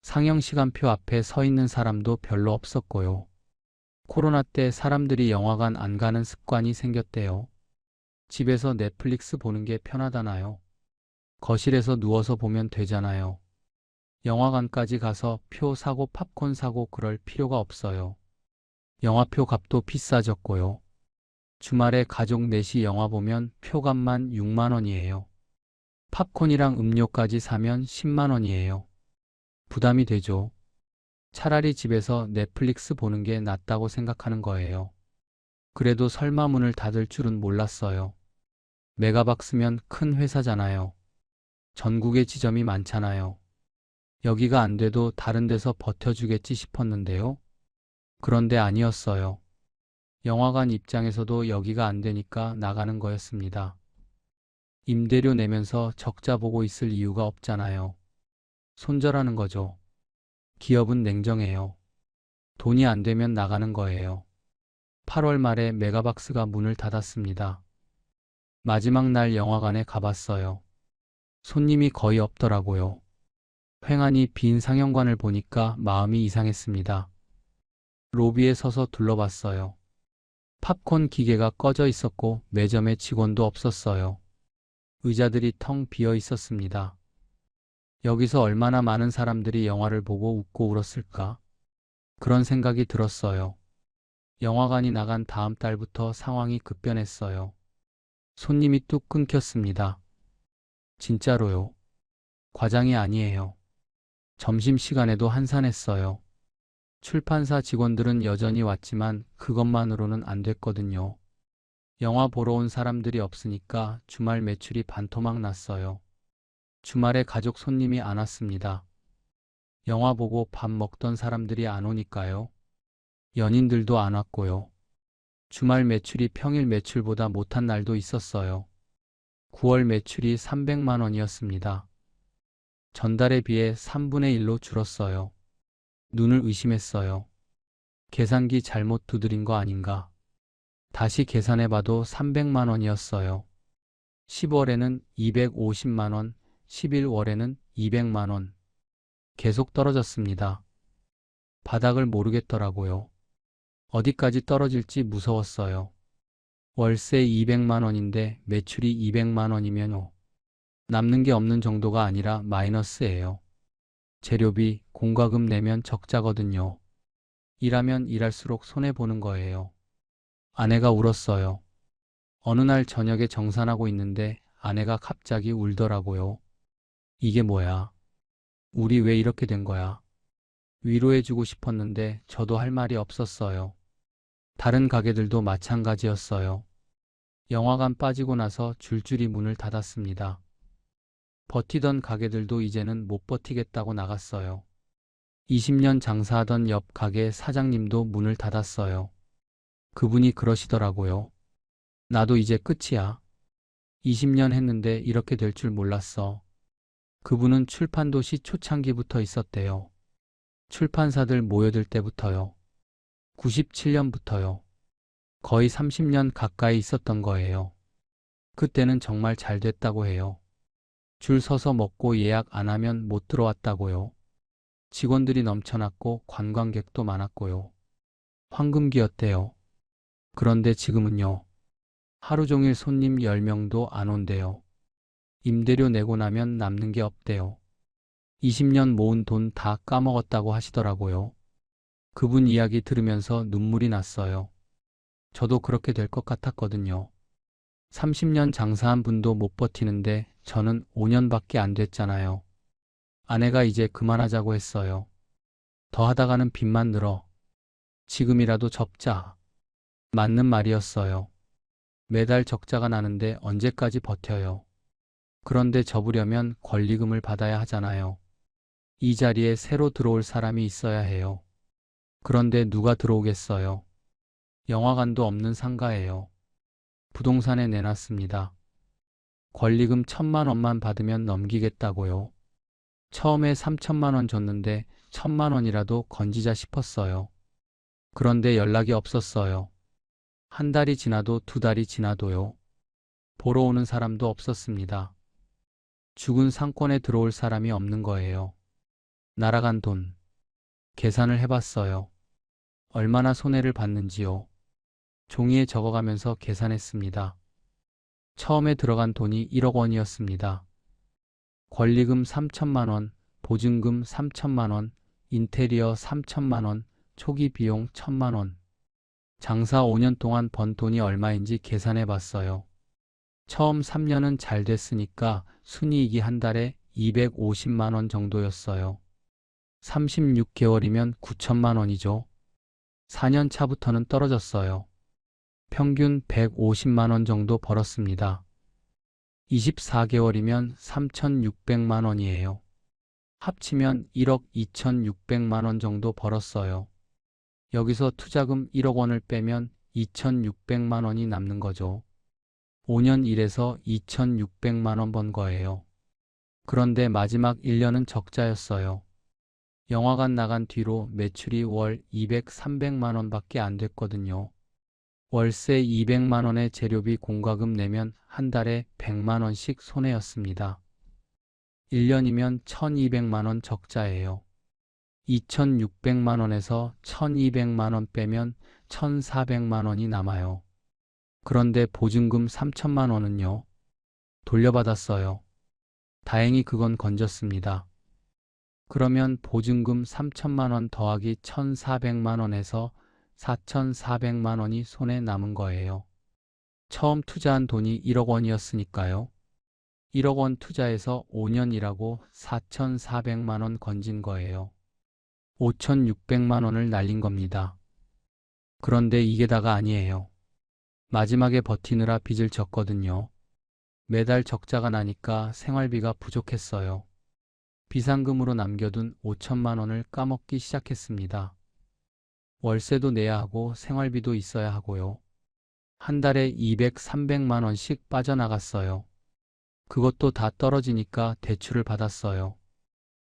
상영 시간표 앞에 서 있는 사람도 별로 없었고요. 코로나 때 사람들이 영화관 안 가는 습관이 생겼대요. 집에서 넷플릭스 보는 게 편하다나요? 거실에서 누워서 보면 되잖아요. 영화관까지 가서 표 사고 팝콘 사고 그럴 필요가 없어요. 영화표 값도 비싸졌고요. 주말에 가족 넷이 영화 보면 표값만 6만 원이에요. 팝콘이랑 음료까지 사면 10만 원이에요. 부담이 되죠. 차라리 집에서 넷플릭스 보는 게 낫다고 생각하는 거예요. 그래도 설마 문을 닫을 줄은 몰랐어요. 메가박스면 큰 회사잖아요. 전국에 지점이 많잖아요. 여기가 안 돼도 다른 데서 버텨주겠지 싶었는데요. 그런데 아니었어요. 영화관 입장에서도 여기가 안 되니까 나가는 거였습니다. 임대료 내면서 적자 보고 있을 이유가 없잖아요. 손절하는 거죠. 기업은 냉정해요. 돈이 안 되면 나가는 거예요. 8월 말에 메가박스가 문을 닫았습니다. 마지막 날 영화관에 가봤어요. 손님이 거의 없더라고요. 횡하니 빈 상영관을 보니까 마음이 이상했습니다. 로비에 서서 둘러봤어요. 팝콘 기계가 꺼져 있었고 매점에 직원도 없었어요. 의자들이 텅 비어 있었습니다. 여기서 얼마나 많은 사람들이 영화를 보고 웃고 울었을까? 그런 생각이 들었어요. 영화관이 나간 다음 달부터 상황이 급변했어요. 손님이 뚝 끊겼습니다. 진짜로요. 과장이 아니에요. 점심시간에도 한산했어요. 출판사 직원들은 여전히 왔지만 그것만으로는 안 됐거든요. 영화 보러 온 사람들이 없으니까 주말 매출이 반토막 났어요. 주말에 가족 손님이 안 왔습니다. 영화 보고 밥 먹던 사람들이 안 오니까요. 연인들도 안 왔고요. 주말 매출이 평일 매출보다 못한 날도 있었어요. 9월 매출이 300만 원이었습니다. 전달에 비해 3분의 1로 줄었어요. 눈을 의심했어요. 계산기 잘못 두드린 거 아닌가? 다시 계산해봐도 300만 원이었어요. 10월에는 250만 원, 11월에는 200만 원. 계속 떨어졌습니다. 바닥을 모르겠더라고요. 어디까지 떨어질지 무서웠어요. 월세 200만 원인데 매출이 200만 원이면요. 남는 게 없는 정도가 아니라 마이너스예요. 재료비, 공과금 내면 적자거든요. 일하면 일할수록 손해보는 거예요. 아내가 울었어요. 어느 날 저녁에 정산하고 있는데 아내가 갑자기 울더라고요. 이게 뭐야? 우리 왜 이렇게 된 거야? 위로해주고 싶었는데 저도 할 말이 없었어요. 다른 가게들도 마찬가지였어요. 영화관 빠지고 나서 줄줄이 문을 닫았습니다. 버티던 가게들도 이제는 못 버티겠다고 나갔어요. 20년 장사하던 옆 가게 사장님도 문을 닫았어요. 그분이 그러시더라고요. 나도 이제 끝이야. 20년 했는데 이렇게 될 줄 몰랐어. 그분은 출판도시 초창기부터 있었대요. 출판사들 모여들 때부터요. 97년부터요. 거의 30년 가까이 있었던 거예요. 그때는 정말 잘 됐다고 해요. 줄 서서 먹고 예약 안 하면 못 들어왔다고요. 직원들이 넘쳐났고 관광객도 많았고요. 황금기였대요. 그런데 지금은요. 하루 종일 손님 10명도 안 온대요. 임대료 내고 나면 남는 게 없대요. 20년 모은 돈 다 까먹었다고 하시더라고요. 그분 이야기 들으면서 눈물이 났어요. 저도 그렇게 될 것 같았거든요. 30년 장사한 분도 못 버티는데 저는 5년밖에 안 됐잖아요. 아내가 이제 그만하자고 했어요. 더 하다가는 빚만 늘어. 지금이라도 접자. 맞는 말이었어요. 매달 적자가 나는데 언제까지 버텨요. 그런데 접으려면 권리금을 받아야 하잖아요. 이 자리에 새로 들어올 사람이 있어야 해요. 그런데 누가 들어오겠어요? 영화관도 없는 상가예요. 부동산에 내놨습니다. 권리금 1,000만 원만 받으면 넘기겠다고요. 처음에 3천만 원 줬는데 1,000만 원이라도 건지자 싶었어요. 그런데 연락이 없었어요. 한 달이 지나도 두 달이 지나도요. 보러 오는 사람도 없었습니다. 죽은 상권에 들어올 사람이 없는 거예요. 날아간 돈. 계산을 해봤어요. 얼마나 손해를 봤는지요. 종이에 적어가면서 계산했습니다. 처음에 들어간 돈이 1억 원이었습니다. 권리금 3천만 원, 보증금 3천만 원, 인테리어 3천만 원, 초기 비용 1,000만 원. 장사 5년 동안 번 돈이 얼마인지 계산해 봤어요. 처음 3년은 잘 됐으니까 순이익이 한 달에 250만 원 정도였어요. 36개월이면 9천만 원이죠. 4년 차부터는 떨어졌어요. 평균 150만 원 정도 벌었습니다. 24개월이면 3,600만 원이에요. 합치면 1억 2,600만 원 정도 벌었어요. 여기서 투자금 1억 원을 빼면 2,600만 원이 남는 거죠. 5년 일해서 2,600만 원 번 거예요. 그런데 마지막 1년은 적자였어요. 영화관 나간 뒤로 매출이 월 200, 300만 원밖에 안 됐거든요. 월세 200만 원에 재료비 공과금 내면 한 달에 100만 원씩 손해였습니다. 1년이면 1,200만 원 적자예요. 2,600만 원에서 1,200만 원 빼면 1,400만 원이 남아요. 그런데 보증금 3천만 원은요? 돌려받았어요. 다행히 그건 건졌습니다. 그러면 보증금 3천만 원 더하기 1,400만 원에서 4,400만 원이 손에 남은 거예요. 처음 투자한 돈이 1억 원이었으니까요. 1억 원 투자해서 5년 일하고 4,400만 원 건진 거예요. 5,600만 원을 날린 겁니다. 그런데 이게 다가 아니에요. 마지막에 버티느라 빚을 졌거든요. 매달 적자가 나니까 생활비가 부족했어요. 비상금으로 남겨둔 5천만 원을 까먹기 시작했습니다. 월세도 내야 하고 생활비도 있어야 하고요. 한 달에 200, 300만 원씩 빠져나갔어요. 그것도 다 떨어지니까 대출을 받았어요.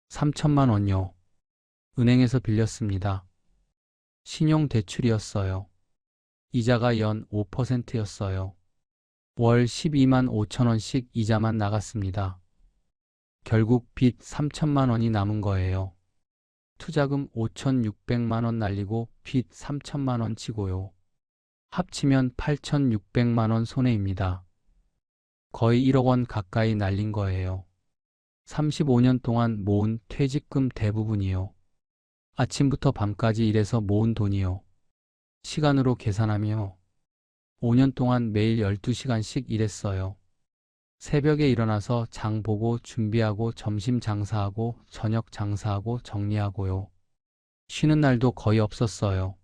3천만 원요. 은행에서 빌렸습니다. 신용대출이었어요. 이자가 연 5%였어요. 월 12만 5천 원씩 이자만 나갔습니다. 결국 빚 3천만 원이 남은 거예요. 투자금 5,600만 원 날리고 빚 3천만 원 치고요. 합치면 8,600만 원 손해입니다. 거의 1억 원 가까이 날린 거예요. 35년 동안 모은 퇴직금 대부분이요. 아침부터 밤까지 일해서 모은 돈이요. 시간으로 계산하며 5년 동안 매일 12시간씩 일했어요. 새벽에 일어나서 장 보고 준비하고 점심 장사하고 저녁 장사하고 정리하고요. 쉬는 날도 거의 없었어요.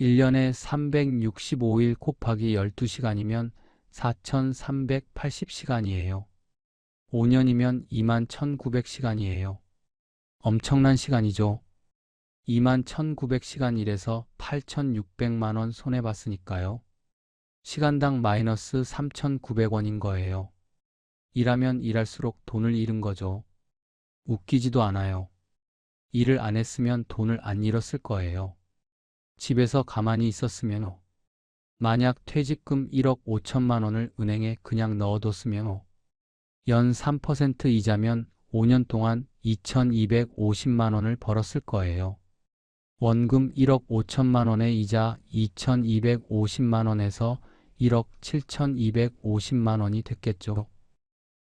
1년에 365일 곱하기 12시간이면 4,380시간이에요. 5년이면 21,900시간이에요. 엄청난 시간이죠. 21,900시간 일해서 8,600만 원 손해봤으니까요. 시간당 마이너스 3,900원인 거예요. 일하면 일할수록 돈을 잃은 거죠. 웃기지도 않아요. 일을 안 했으면 돈을 안 잃었을 거예요. 집에서 가만히 있었으면 만약 퇴직금 1억 5천만 원을 은행에 그냥 넣어뒀으면 연 3% 이자면 5년 동안 2,250만 원을 벌었을 거예요. 원금 1억 5천만 원의 이자 2,250만 원에서 1억 7,250만 원이 됐겠죠.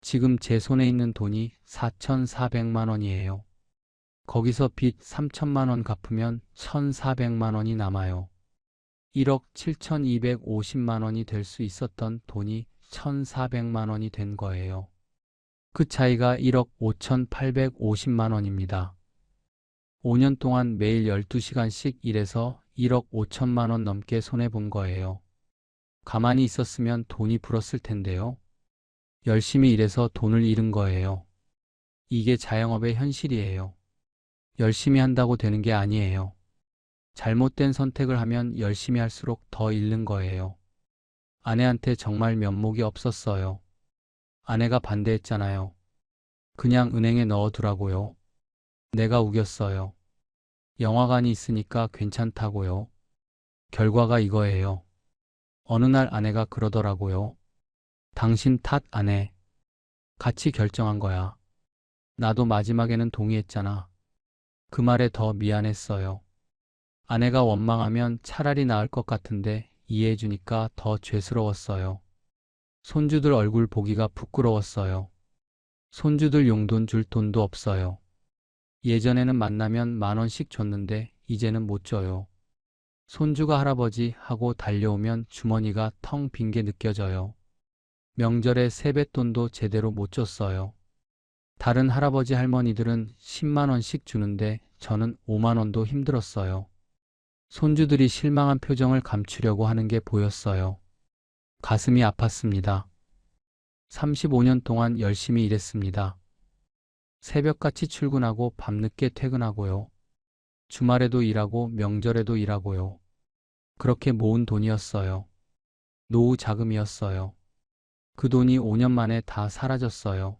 지금 제 손에 있는 돈이 4,400만 원이에요. 거기서 빚 3천만 원 갚으면 1,400만 원이 남아요. 1억 7,250만 원이 될 수 있었던 돈이 1,400만 원이 된 거예요. 그 차이가 1억 5,850만 원입니다. 5년 동안 매일 12시간씩 일해서 1억 5천만 원 넘게 손해본 거예요. 가만히 있었으면 돈이 불었을 텐데요. 열심히 일해서 돈을 잃은 거예요. 이게 자영업의 현실이에요. 열심히 한다고 되는 게 아니에요. 잘못된 선택을 하면 열심히 할수록 더 잃는 거예요. 아내한테 정말 면목이 없었어요. 아내가 반대했잖아요. 그냥 은행에 넣어두라고요. 내가 우겼어요. 영화관이 있으니까 괜찮다고요. 결과가 이거예요. 어느 날 아내가 그러더라고요. 당신 탓 안 해. 같이 결정한 거야. 나도 마지막에는 동의했잖아. 그 말에 더 미안했어요. 아내가 원망하면 차라리 나을 것 같은데 이해해주니까 더 죄스러웠어요. 손주들 얼굴 보기가 부끄러웠어요. 손주들 용돈 줄 돈도 없어요. 예전에는 만나면 10,000원씩 줬는데 이제는 못 줘요. 손주가 할아버지 하고 달려오면 주머니가 텅 빈 게 느껴져요. 명절에 세뱃돈도 제대로 못 줬어요. 다른 할아버지 할머니들은 10만 원씩 주는데 저는 5만 원도 힘들었어요. 손주들이 실망한 표정을 감추려고 하는 게 보였어요. 가슴이 아팠습니다. 35년 동안 열심히 일했습니다. 새벽같이 출근하고 밤늦게 퇴근하고요. 주말에도 일하고 명절에도 일하고요. 그렇게 모은 돈이었어요. 노후 자금이었어요. 그 돈이 5년 만에 다 사라졌어요.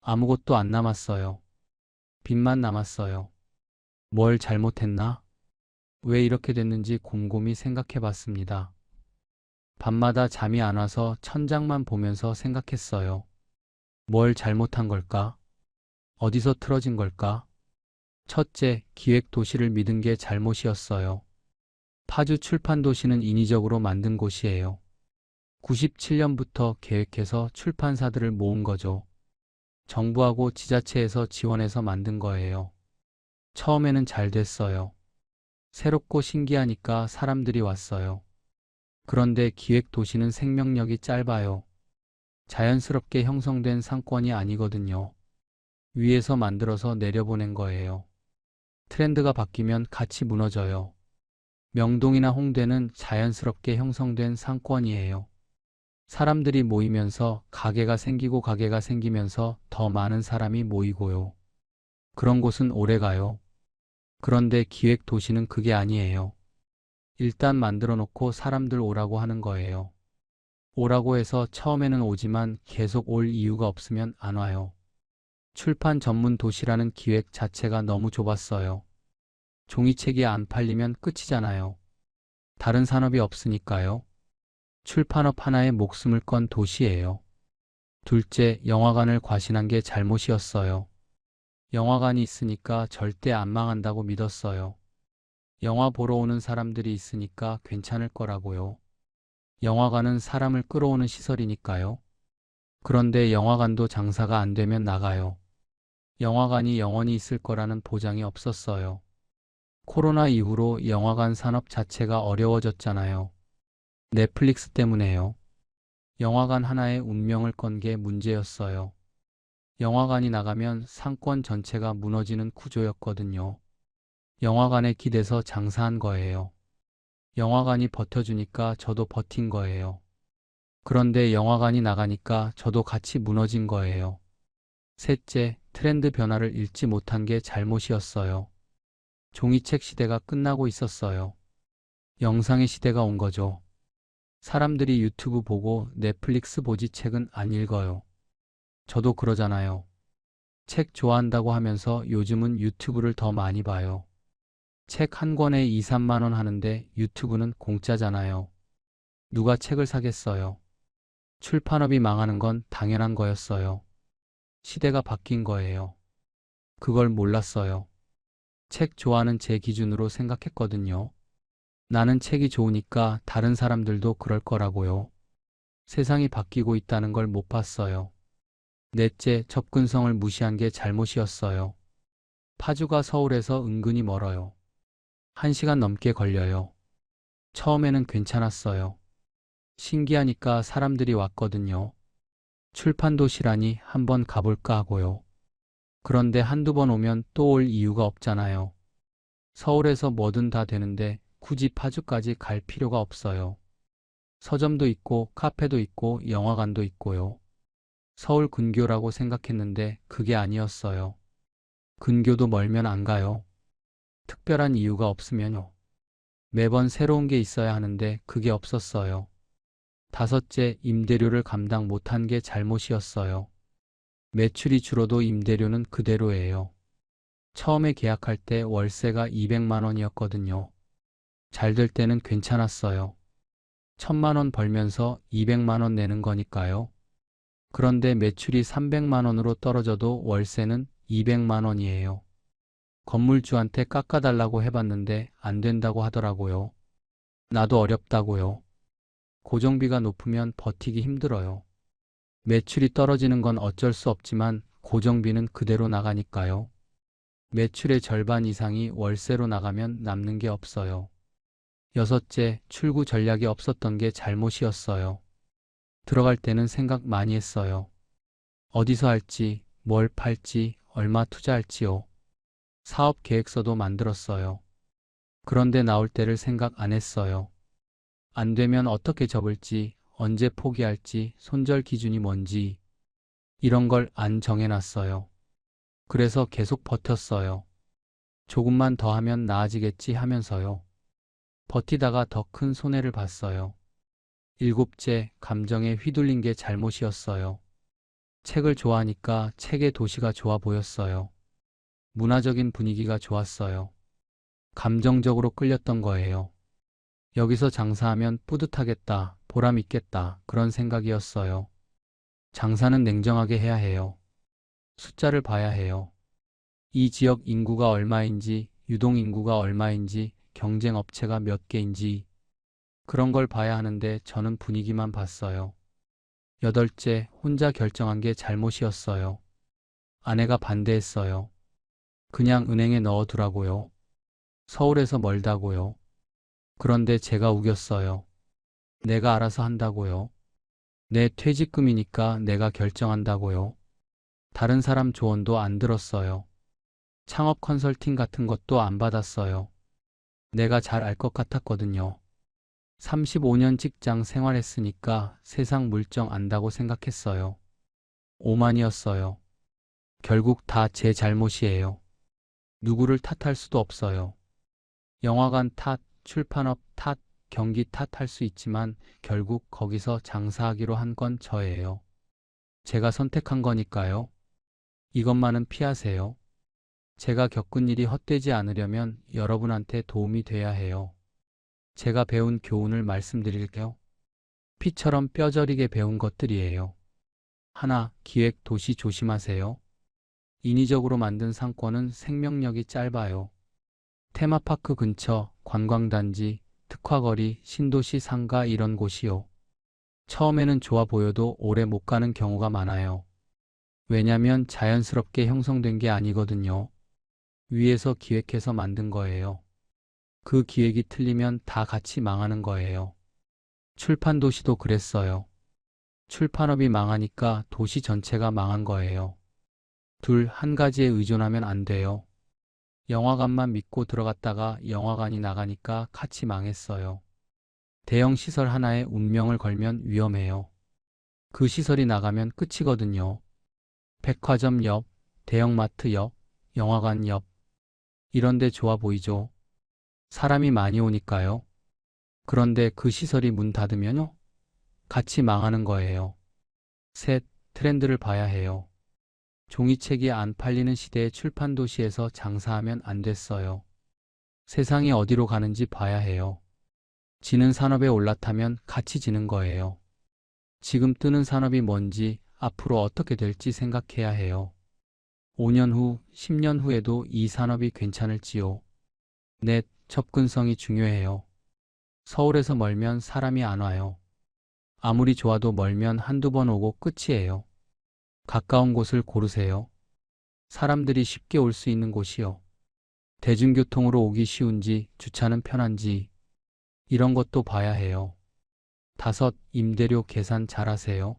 아무것도 안 남았어요. 빚만 남았어요. 뭘 잘못했나? 왜 이렇게 됐는지 곰곰이 생각해 봤습니다. 밤마다 잠이 안 와서 천장만 보면서 생각했어요. 뭘 잘못한 걸까? 어디서 틀어진 걸까? 첫째, 기획 도시를 믿은 게 잘못이었어요. 파주 출판 도시는 인위적으로 만든 곳이에요. 97년부터 계획해서 출판사들을 모은 거죠. 정부하고 지자체에서 지원해서 만든 거예요. 처음에는 잘 됐어요. 새롭고 신기하니까 사람들이 왔어요. 그런데 기획 도시는 생명력이 짧아요. 자연스럽게 형성된 상권이 아니거든요. 위에서 만들어서 내려보낸 거예요. 트렌드가 바뀌면 같이 무너져요. 명동이나 홍대는 자연스럽게 형성된 상권이에요. 사람들이 모이면서 가게가 생기면서 더 많은 사람이 모이고요. 그런 곳은 오래 가요. 그런데 기획 도시는 그게 아니에요. 일단 만들어 놓고 사람들 오라고 하는 거예요. 오라고 해서 처음에는 오지만 계속 올 이유가 없으면 안 와요. 출판 전문 도시라는 기획 자체가 너무 좁았어요. 종이책이 안 팔리면 끝이잖아요. 다른 산업이 없으니까요. 출판업 하나에 목숨을 건 도시예요. 둘째, 영화관을 과신한 게 잘못이었어요. 영화관이 있으니까 절대 안 망한다고 믿었어요. 영화 보러 오는 사람들이 있으니까 괜찮을 거라고요. 영화관은 사람을 끌어오는 시설이니까요. 그런데 영화관도 장사가 안 되면 나가요. 영화관이 영원히 있을 거라는 보장이 없었어요. 코로나 이후로 영화관 산업 자체가 어려워졌잖아요. 넷플릭스 때문에요. 영화관 하나에 운명을 건 게 문제였어요. 영화관이 나가면 상권 전체가 무너지는 구조였거든요. 영화관에 기대서 장사한 거예요. 영화관이 버텨주니까 저도 버틴 거예요. 그런데 영화관이 나가니까 저도 같이 무너진 거예요. 셋째, 트렌드 변화를 읽지 못한 게 잘못이었어요. 종이책 시대가 끝나고 있었어요. 영상의 시대가 온 거죠. 사람들이 유튜브 보고 넷플릭스 보지 책은 안 읽어요. 저도 그러잖아요. 책 좋아한다고 하면서 요즘은 유튜브를 더 많이 봐요. 책 한 권에 2, 3만 원 하는데 유튜브는 공짜잖아요. 누가 책을 사겠어요? 출판업이 망하는 건 당연한 거였어요. 시대가 바뀐 거예요. 그걸 몰랐어요. 책 좋아하는 제 기준으로 생각했거든요. 나는 책이 좋으니까 다른 사람들도 그럴 거라고요. 세상이 바뀌고 있다는 걸 못 봤어요. 넷째, 접근성을 무시한 게 잘못이었어요. 파주가 서울에서 은근히 멀어요. 1시간 넘게 걸려요. 처음에는 괜찮았어요. 신기하니까 사람들이 왔거든요. 출판도시라니 한번 가볼까 하고요. 그런데 한두 번 오면 또 올 이유가 없잖아요. 서울에서 뭐든 다 되는데 굳이 파주까지 갈 필요가 없어요. 서점도 있고 카페도 있고 영화관도 있고요. 서울 근교라고 생각했는데 그게 아니었어요. 근교도 멀면 안 가요. 특별한 이유가 없으면요. 매번 새로운 게 있어야 하는데 그게 없었어요. 다섯째, 임대료를 감당 못한 게 잘못이었어요. 매출이 줄어도 임대료는 그대로예요. 처음에 계약할 때 월세가 200만 원이었거든요. 잘 될 때는 괜찮았어요. 1000만 원 벌면서 200만 원 내는 거니까요. 그런데 매출이 300만 원으로 떨어져도 월세는 200만 원이에요. 건물주한테 깎아달라고 해봤는데 안 된다고 하더라고요. 나도 어렵다고요. 고정비가 높으면 버티기 힘들어요. 매출이 떨어지는 건 어쩔 수 없지만 고정비는 그대로 나가니까요. 매출의 절반 이상이 월세로 나가면 남는 게 없어요. 여섯째, 출구 전략이 없었던 게 잘못이었어요. 들어갈 때는 생각 많이 했어요. 어디서 할지, 뭘 팔지, 얼마 투자할지요. 사업 계획서도 만들었어요. 그런데 나올 때를 생각 안 했어요. 안 되면 어떻게 접을지, 언제 포기할지, 손절 기준이 뭔지, 이런 걸 안 정해놨어요. 그래서 계속 버텼어요. 조금만 더 하면 나아지겠지 하면서요. 버티다가 더 큰 손해를 봤어요. 일곱째, 감정에 휘둘린 게 잘못이었어요. 책을 좋아하니까 책의 도시가 좋아 보였어요. 문화적인 분위기가 좋았어요. 감정적으로 끌렸던 거예요. 여기서 장사하면 뿌듯하겠다, 보람 있겠다, 그런 생각이었어요. 장사는 냉정하게 해야 해요. 숫자를 봐야 해요. 이 지역 인구가 얼마인지, 유동 인구가 얼마인지, 경쟁 업체가 몇 개인지, 그런 걸 봐야 하는데 저는 분위기만 봤어요. 여덟째, 혼자 결정한 게 잘못이었어요. 아내가 반대했어요. 그냥 은행에 넣어두라고요. 서울에서 멀다고요. 그런데 제가 우겼어요. 내가 알아서 한다고요. 내 퇴직금이니까 내가 결정한다고요. 다른 사람 조언도 안 들었어요. 창업 컨설팅 같은 것도 안 받았어요. 내가 잘 알 것 같았거든요. 35년 직장 생활했으니까 세상 물정 안다고 생각했어요. 오만이었어요. 결국 다 제 잘못이에요. 누구를 탓할 수도 없어요. 영화관 탓, 출판업 탓, 경기 탓할 수 있지만 결국 거기서 장사하기로 한 건 저예요. 제가 선택한 거니까요. 이것만은 피하세요. 제가 겪은 일이 헛되지 않으려면 여러분한테 도움이 돼야 해요. 제가 배운 교훈을 말씀드릴게요. 피처럼 뼈저리게 배운 것들이에요. 하나, 기획 도시 조심하세요. 인위적으로 만든 상권은 생명력이 짧아요. 테마파크 근처, 관광단지, 특화거리, 신도시 상가 이런 곳이요. 처음에는 좋아 보여도 오래 못 가는 경우가 많아요. 왜냐면 자연스럽게 형성된 게 아니거든요. 위에서 기획해서 만든 거예요. 그 기획이 틀리면 다 같이 망하는 거예요. 출판 도시도 그랬어요. 출판업이 망하니까 도시 전체가 망한 거예요. 둘, 한 가지에 의존하면 안 돼요. 영화관만 믿고 들어갔다가 영화관이 나가니까 같이 망했어요. 대형 시설 하나에 운명을 걸면 위험해요. 그 시설이 나가면 끝이거든요. 백화점 옆, 대형마트 옆, 영화관 옆. 이런데 좋아 보이죠? 사람이 많이 오니까요. 그런데 그 시설이 문 닫으면요? 같이 망하는 거예요. 셋, 트렌드를 봐야 해요. 종이책이 안 팔리는 시대의 출판 도시에서 장사하면 안 됐어요. 세상이 어디로 가는지 봐야 해요. 지는 산업에 올라타면 같이 지는 거예요. 지금 뜨는 산업이 뭔지, 앞으로 어떻게 될지 생각해야 해요. 5년 후, 10년 후에도 이 산업이 괜찮을지요. 넷, 접근성이 중요해요. 서울에서 멀면 사람이 안 와요. 아무리 좋아도 멀면 한두 번 오고 끝이에요. 가까운 곳을 고르세요. 사람들이 쉽게 올 수 있는 곳이요. 대중교통으로 오기 쉬운지, 주차는 편한지, 이런 것도 봐야 해요. 다섯, 임대료 계산 잘하세요.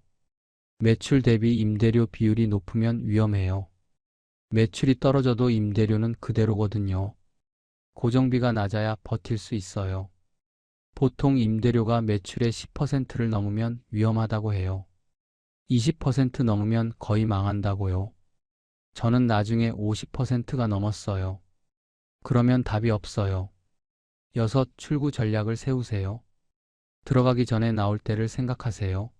매출 대비 임대료 비율이 높으면 위험해요. 매출이 떨어져도 임대료는 그대로거든요. 고정비가 낮아야 버틸 수 있어요. 보통 임대료가 매출의 10%를 넘으면 위험하다고 해요. 20% 넘으면 거의 망한다고요. 저는 나중에 50%가 넘었어요. 그러면 답이 없어요. 6. 출구 전략을 세우세요. 들어가기 전에 나올 때를 생각하세요.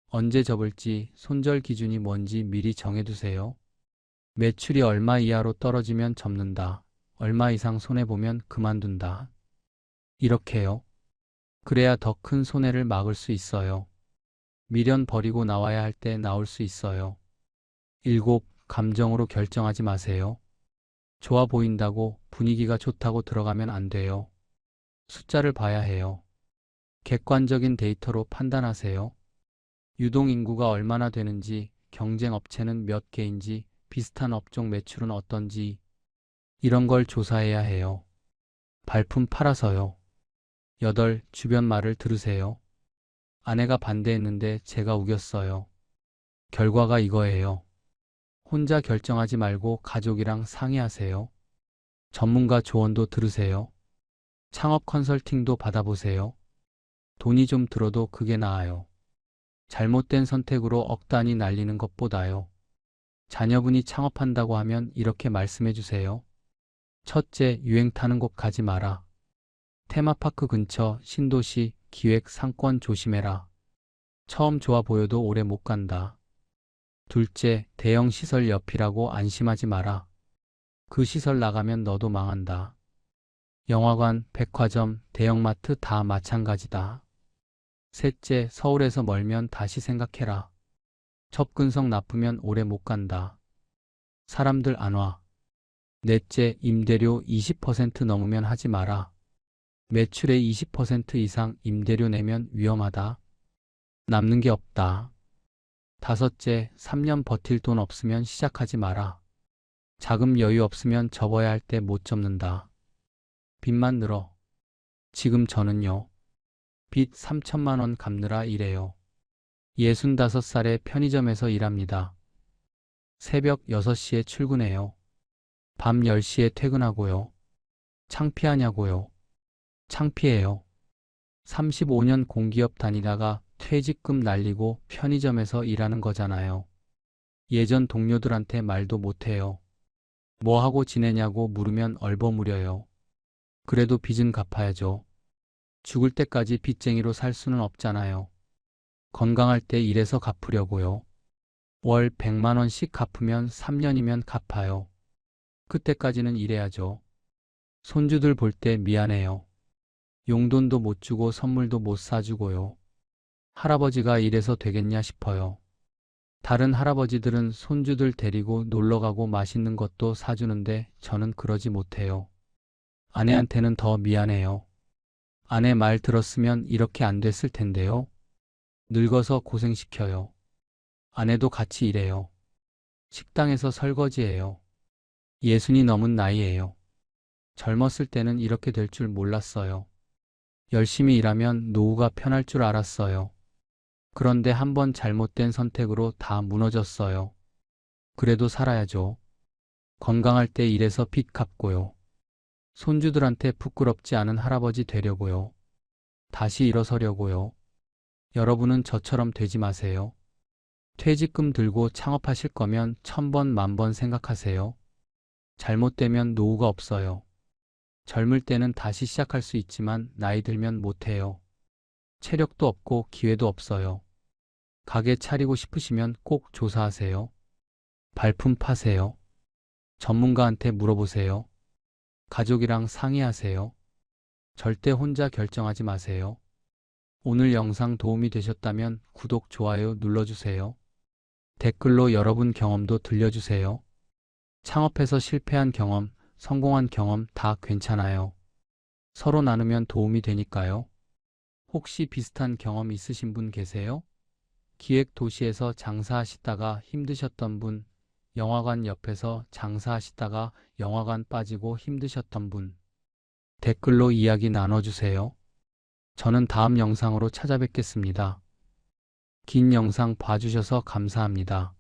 언제 접을지, 손절 기준이 뭔지 미리 정해두세요. 매출이 얼마 이하로 떨어지면 접는다. 얼마 이상 손해보면 그만둔다. 이렇게요. 그래야 더 큰 손해를 막을 수 있어요. 미련 버리고 나와야 할 때 나올 수 있어요. 7. 감정으로 결정하지 마세요. 좋아 보인다고, 분위기가 좋다고 들어가면 안 돼요. 숫자를 봐야 해요. 객관적인 데이터로 판단하세요. 유동인구가 얼마나 되는지, 경쟁 업체는 몇 개인지, 비슷한 업종 매출은 어떤지 이런 걸 조사해야 해요. 발품 팔아서요. 8. 주변 말을 들으세요. 아내가 반대했는데 제가 우겼어요. 결과가 이거예요. 혼자 결정하지 말고 가족이랑 상의하세요. 전문가 조언도 들으세요. 창업 컨설팅도 받아보세요. 돈이 좀 들어도 그게 나아요. 잘못된 선택으로 억 단위 날리는 것보다요. 자녀분이 창업한다고 하면 이렇게 말씀해 주세요. 첫째, 유행 타는 곳 가지 마라. 테마파크 근처, 신도시, 기획, 상권 조심해라. 처음 좋아 보여도 오래 못 간다. 둘째, 대형 시설 옆이라고 안심하지 마라. 그 시설 나가면 너도 망한다. 영화관, 백화점, 대형마트 다 마찬가지다. 셋째, 서울에서 멀면 다시 생각해라. 접근성 나쁘면 오래 못 간다. 사람들 안 와. 넷째, 임대료 20% 넘으면 하지 마라. 매출의 20% 이상 임대료 내면 위험하다. 남는 게 없다. 다섯째, 3년 버틸 돈 없으면 시작하지 마라. 자금 여유 없으면 접어야 할 때 못 접는다. 빚만 늘어. 지금 저는요. 빚 3천만 원 갚느라 일해요. 65살에 편의점에서 일합니다. 새벽 6시에 출근해요. 밤 10시에 퇴근하고요. 창피하냐고요. 창피해요. 35년 공기업 다니다가 퇴직금 날리고 편의점에서 일하는 거잖아요. 예전 동료들한테 말도 못해요. 뭐 하고 지내냐고 물으면 얼버무려요. 그래도 빚은 갚아야죠. 죽을 때까지 빚쟁이로 살 수는 없잖아요. 건강할 때 일해서 갚으려고요. 월 100만 원씩 갚으면 3년이면 갚아요. 그때까지는 일해야죠. 손주들 볼 때 미안해요. 용돈도 못 주고 선물도 못 사주고요. 할아버지가 이래서 되겠냐 싶어요. 다른 할아버지들은 손주들 데리고 놀러가고 맛있는 것도 사주는데 저는 그러지 못해요. 아내한테는 더 미안해요. 아내 말 들었으면 이렇게 안 됐을 텐데요. 늙어서 고생시켜요. 아내도 같이 일해요. 식당에서 설거지해요. 60이 넘은 나이예요. 젊었을 때는 이렇게 될 줄 몰랐어요. 열심히 일하면 노후가 편할 줄 알았어요. 그런데 한번 잘못된 선택으로 다 무너졌어요. 그래도 살아야죠. 건강할 때 일해서 빚 갚고요. 손주들한테 부끄럽지 않은 할아버지 되려고요. 다시 일어서려고요. 여러분은 저처럼 되지 마세요. 퇴직금 들고 창업하실 거면 1000번, 10,000번 생각하세요. 잘못되면 노후가 없어요. 젊을 때는 다시 시작할 수 있지만 나이 들면 못해요. 체력도 없고 기회도 없어요. 가게 차리고 싶으시면 꼭 조사하세요. 발품 파세요. 전문가한테 물어보세요. 가족이랑 상의하세요. 절대 혼자 결정하지 마세요. 오늘 영상 도움이 되셨다면 구독, 좋아요 눌러주세요. 댓글로 여러분 경험도 들려주세요. 창업해서 실패한 경험, 성공한 경험 다 괜찮아요. 서로 나누면 도움이 되니까요. 혹시 비슷한 경험 있으신 분 계세요? 기획 도시에서 장사하시다가 힘드셨던 분, 영화관 옆에서 장사하시다가 영화관 빠지고 힘드셨던 분, 댓글로 이야기 나눠주세요. 저는 다음 영상으로 찾아뵙겠습니다. 긴 영상 봐주셔서 감사합니다.